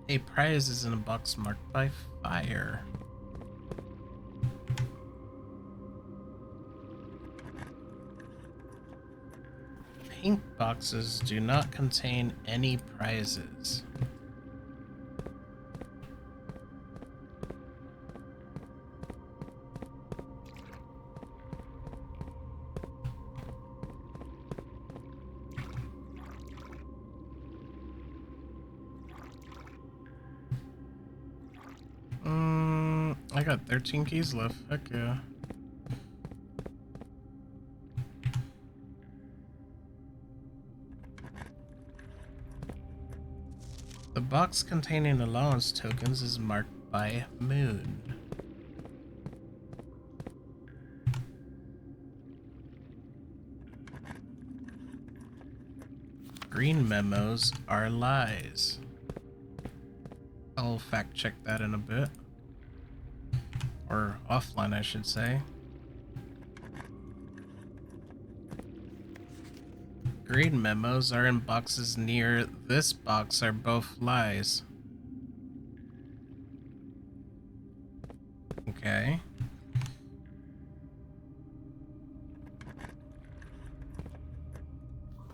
A prize is in a box marked by fire. Pink boxes do not contain any prizes. I got 13 keys left. Heck yeah. The box containing allowance tokens is marked by moon. Green memos are lies. I'll fact check that in a bit. Or offline, I should say. Green memos are in boxes near this box are both lies. Okay.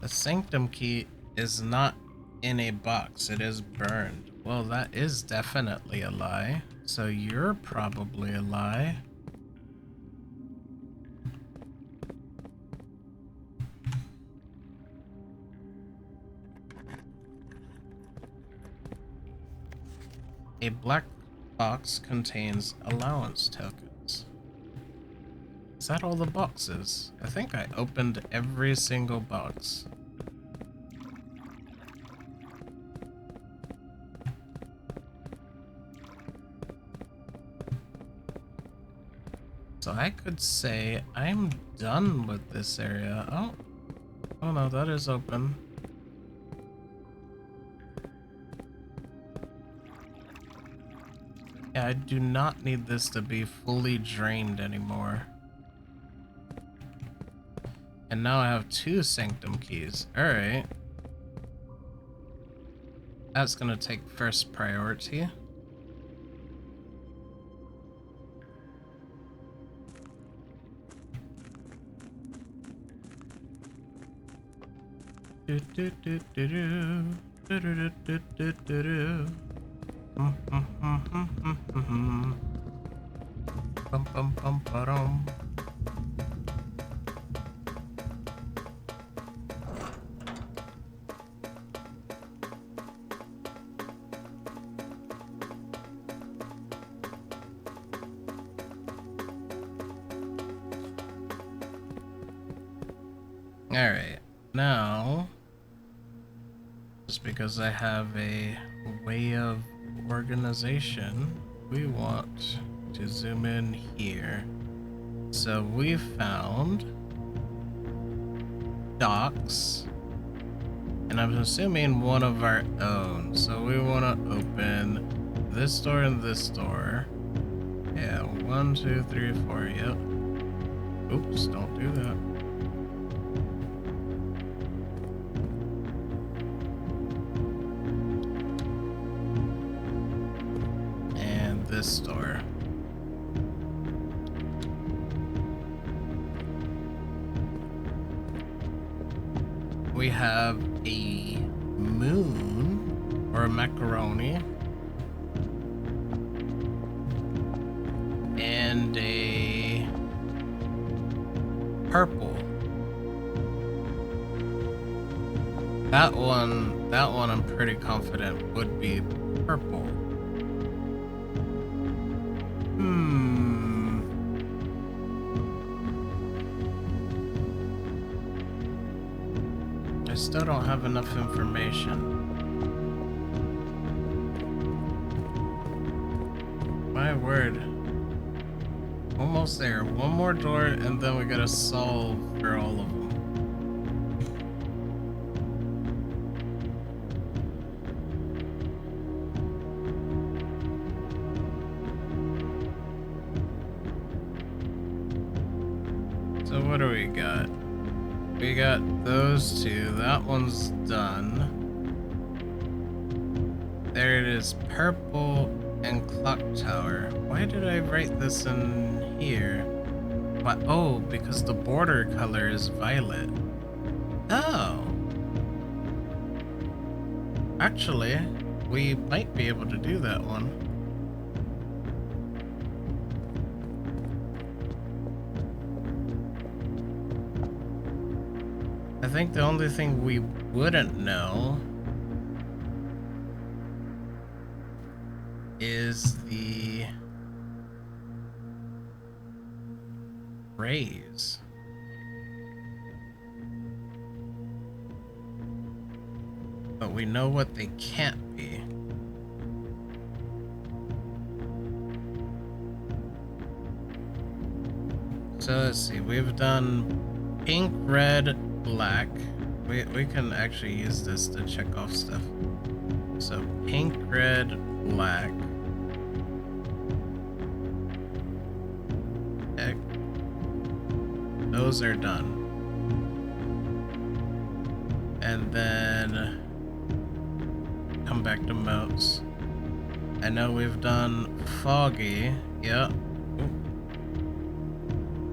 The sanctum key is not in a box, it is burned. Well, that is definitely a lie. So you're probably a lie. A black box contains allowance tokens. Is that all the boxes? I think I opened every single box. So I could say I'm done with this area. Oh no, that is open. Yeah, I do not need this to be fully drained anymore. And now I have 2 sanctum keys. Alright. That's gonna take first priority. Do do do do do do do do do do do. Bum bum bum ba-dum. Alright, now, just because I have a way of organization, we want to zoom in here. So we found docks, and I'm assuming one of our own. So we want to open this door and this door. Yeah, 1, 2, 3, 4, yep. Oops, don't do that. This door. We have a moon or a macaroni and a purple. That one I'm pretty confident would be purple. I still don't have enough information. My word. Almost there. One more door and then we gotta solve for all of them. So what do we got? We got those 2. That one's done. There it is, purple and clock tower. Why did I write this in here? What? Oh, because the border color is violet. Oh. Actually, we might be able to do that one. I think the only thing we wouldn't know is the rays. But we know what they can't be. So let's see, we've done pink, red, black. We can actually use this to check off stuff. So pink, red, black. Okay. Those are done. And then come back to moats. I know we've done foggy. Yep.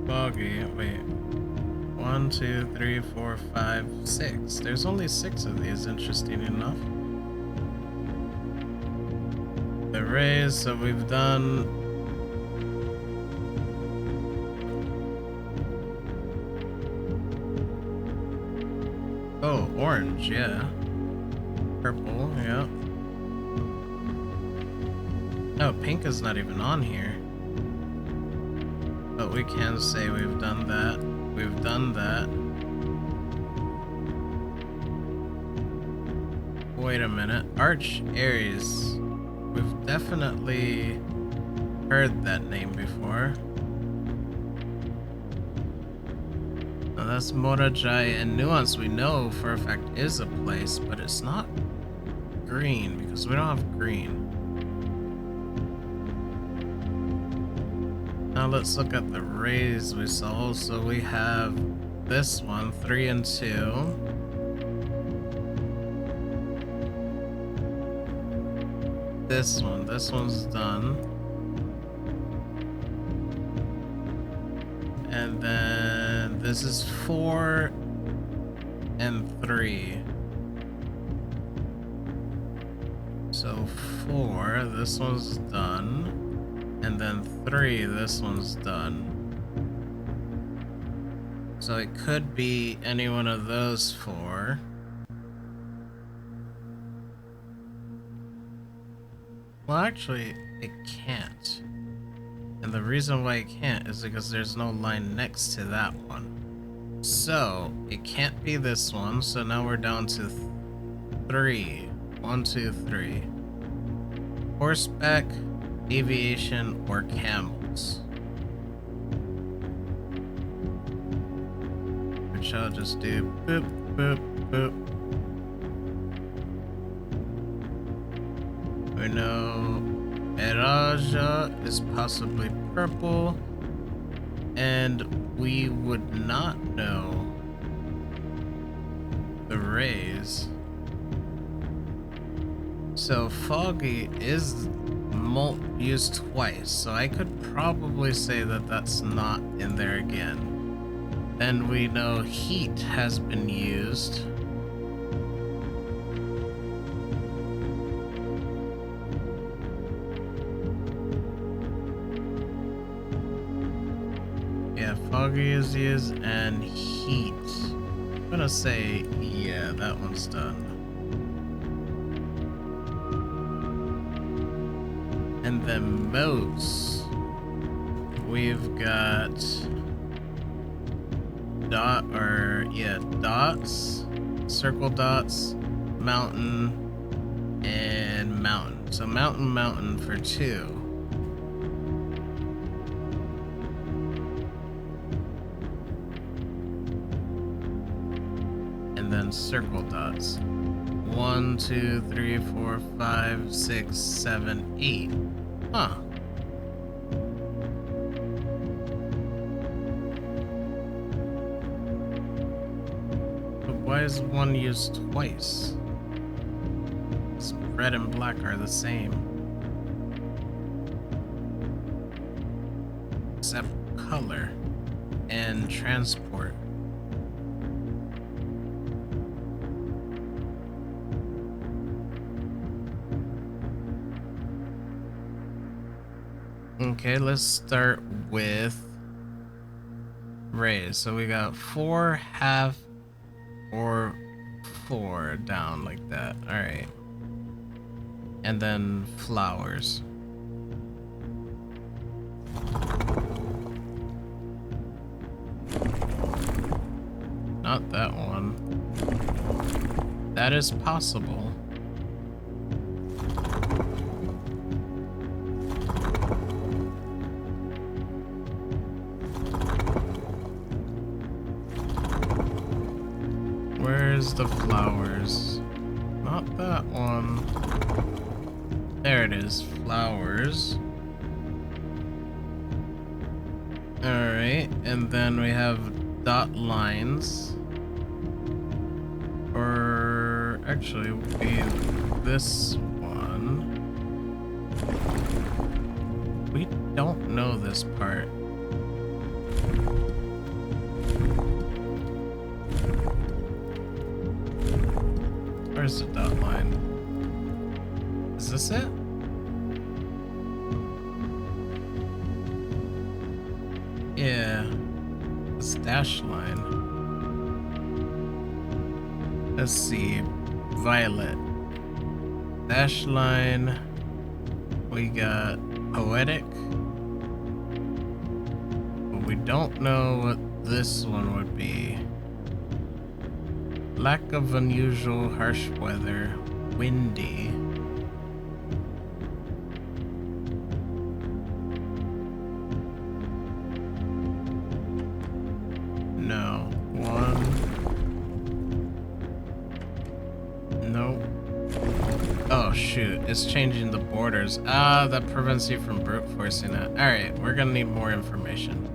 Foggy. Wait. 1, 2, 3, 4, 5, 6. There's only 6 of these, interesting enough. The rays, so we've done. Oh, orange, yeah. Purple, yeah. No, pink is not even on here. But we can say we've done that. We've done that. Wait a minute. Arch Aries. We've definitely heard that name before. Now that's Morajai, and Nuance we know for a fact is a place, but it's not green because we don't have green. Now let's look at the rays we saw. So we have this one, 3 and 2. This one's done. And then this is 4 and 3. So 4, this one's done. And then 3, this one's done. So it could be any one of those 4. Well, actually, it can't. And the reason why it can't is because there's no line next to that one. So it can't be this one. So now we're down to 3. 1, 2, 3. Horseback, aviation, or camels. Which I'll just do boop, boop, boop. We know Eraja is possibly purple, and we would not know the rays. So foggy is used twice, so I could probably say that that's not in there again. Then we know heat has been used. Yeah, foggy is used and heat. I'm gonna say, yeah, that one's done. And then moats, we've got dots, circle dots, mountain, and mountain. So mountain for 2. And then circle dots. 1, 2, 3, 4, 5, 6, 7, 8. Huh. But why is one used twice? This red and black are the same. Except color and transport. Okay, let's start with rays. So we got 4, half, or 4 down like that. All right. And then flowers. not that one. That is possible. Where's the flowers? Not that one. There it is, flowers. Alright, and then we have dot lines. Or actually, it would be this one. We don't know this part. Where's the dot line? Is this it? Yeah. This dash line. Let's see. Violet. Dash line. We got poetic. But we don't know what this one would be. Lack of unusual harsh weather. Windy. No. One. Nope. Oh shoot, it's changing the borders. Ah, that prevents you from brute forcing it. Alright, we're gonna need more information.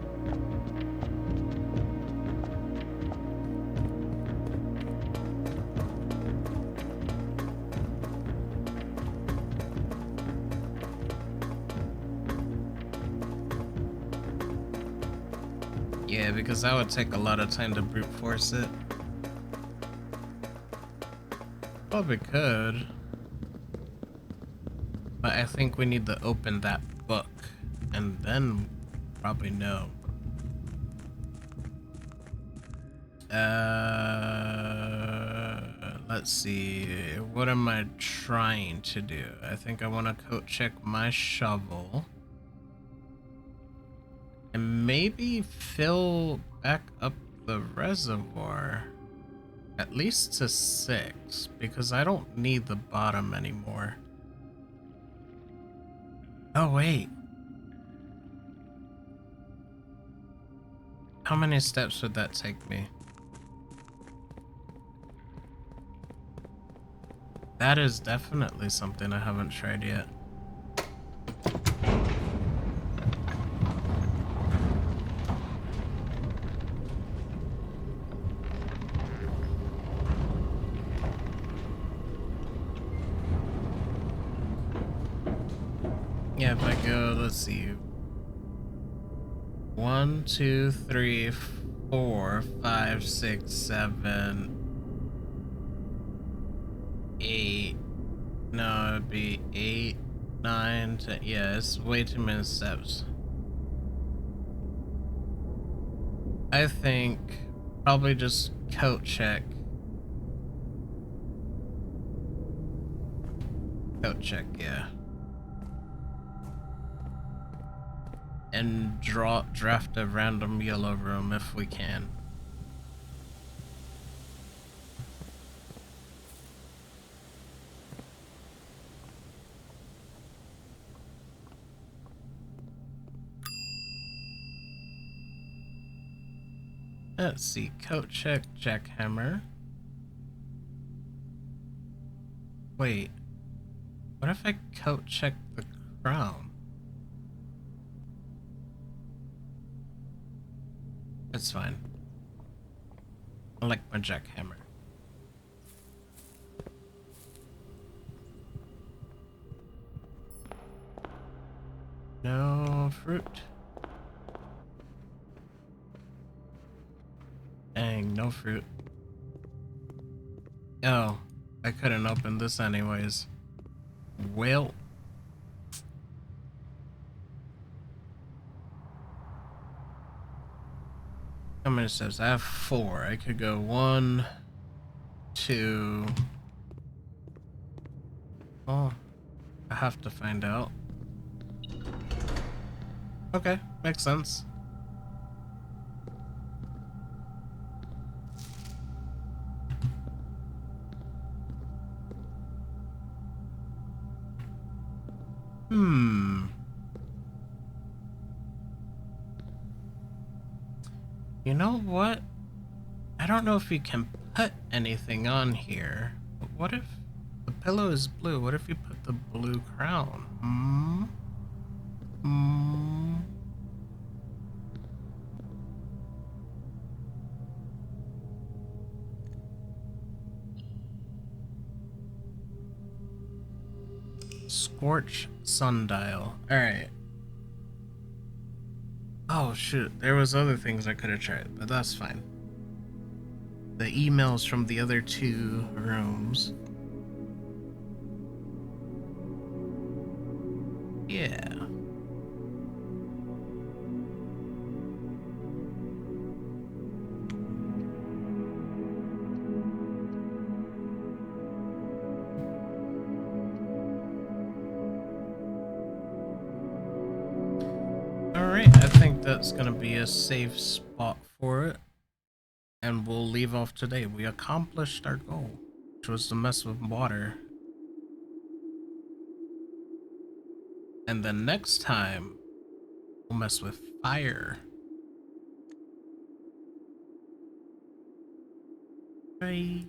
Yeah, because that would take a lot of time to brute force it. Probably could. But I think we need to open that book and then probably know. Let's see. What am I trying to do? I think I want to coat check my shovel. And maybe fill back up the reservoir. At least to 6, because I don't need the bottom anymore. Oh, wait. How many steps would that take me? That is definitely something I haven't tried yet. Yeah, if I go, let's see. 1, 2, 3, 4, 5, 6, 7, 8. No, it'd be 8, 9, 10. Yeah, it's way too many steps. I think probably just coat check. Coat check, yeah. And draft a random yellow room if we can. Let's see, coat check, jackhammer. Wait, what if I coat check the crown? It's fine. I like my jackhammer. No fruit. Dang, no fruit. Oh, I couldn't open this anyways. Well. How many steps? I have 4. I could go 1, 2. Oh, I have to find out. Okay, makes sense. You know what? I don't know if you can put anything on here. But what if the pillow is blue? What if you put the blue crown? Hmm? Hmm? Scorch sundial. Alright. Oh shoot, there was other things I could have tried, but that's fine. The emails from the other two rooms. Yeah. Alright, I think that's gonna be a safe spot for it. And we'll leave off today. We accomplished our goal, which was to mess with water. And then next time, we'll mess with fire. Bye.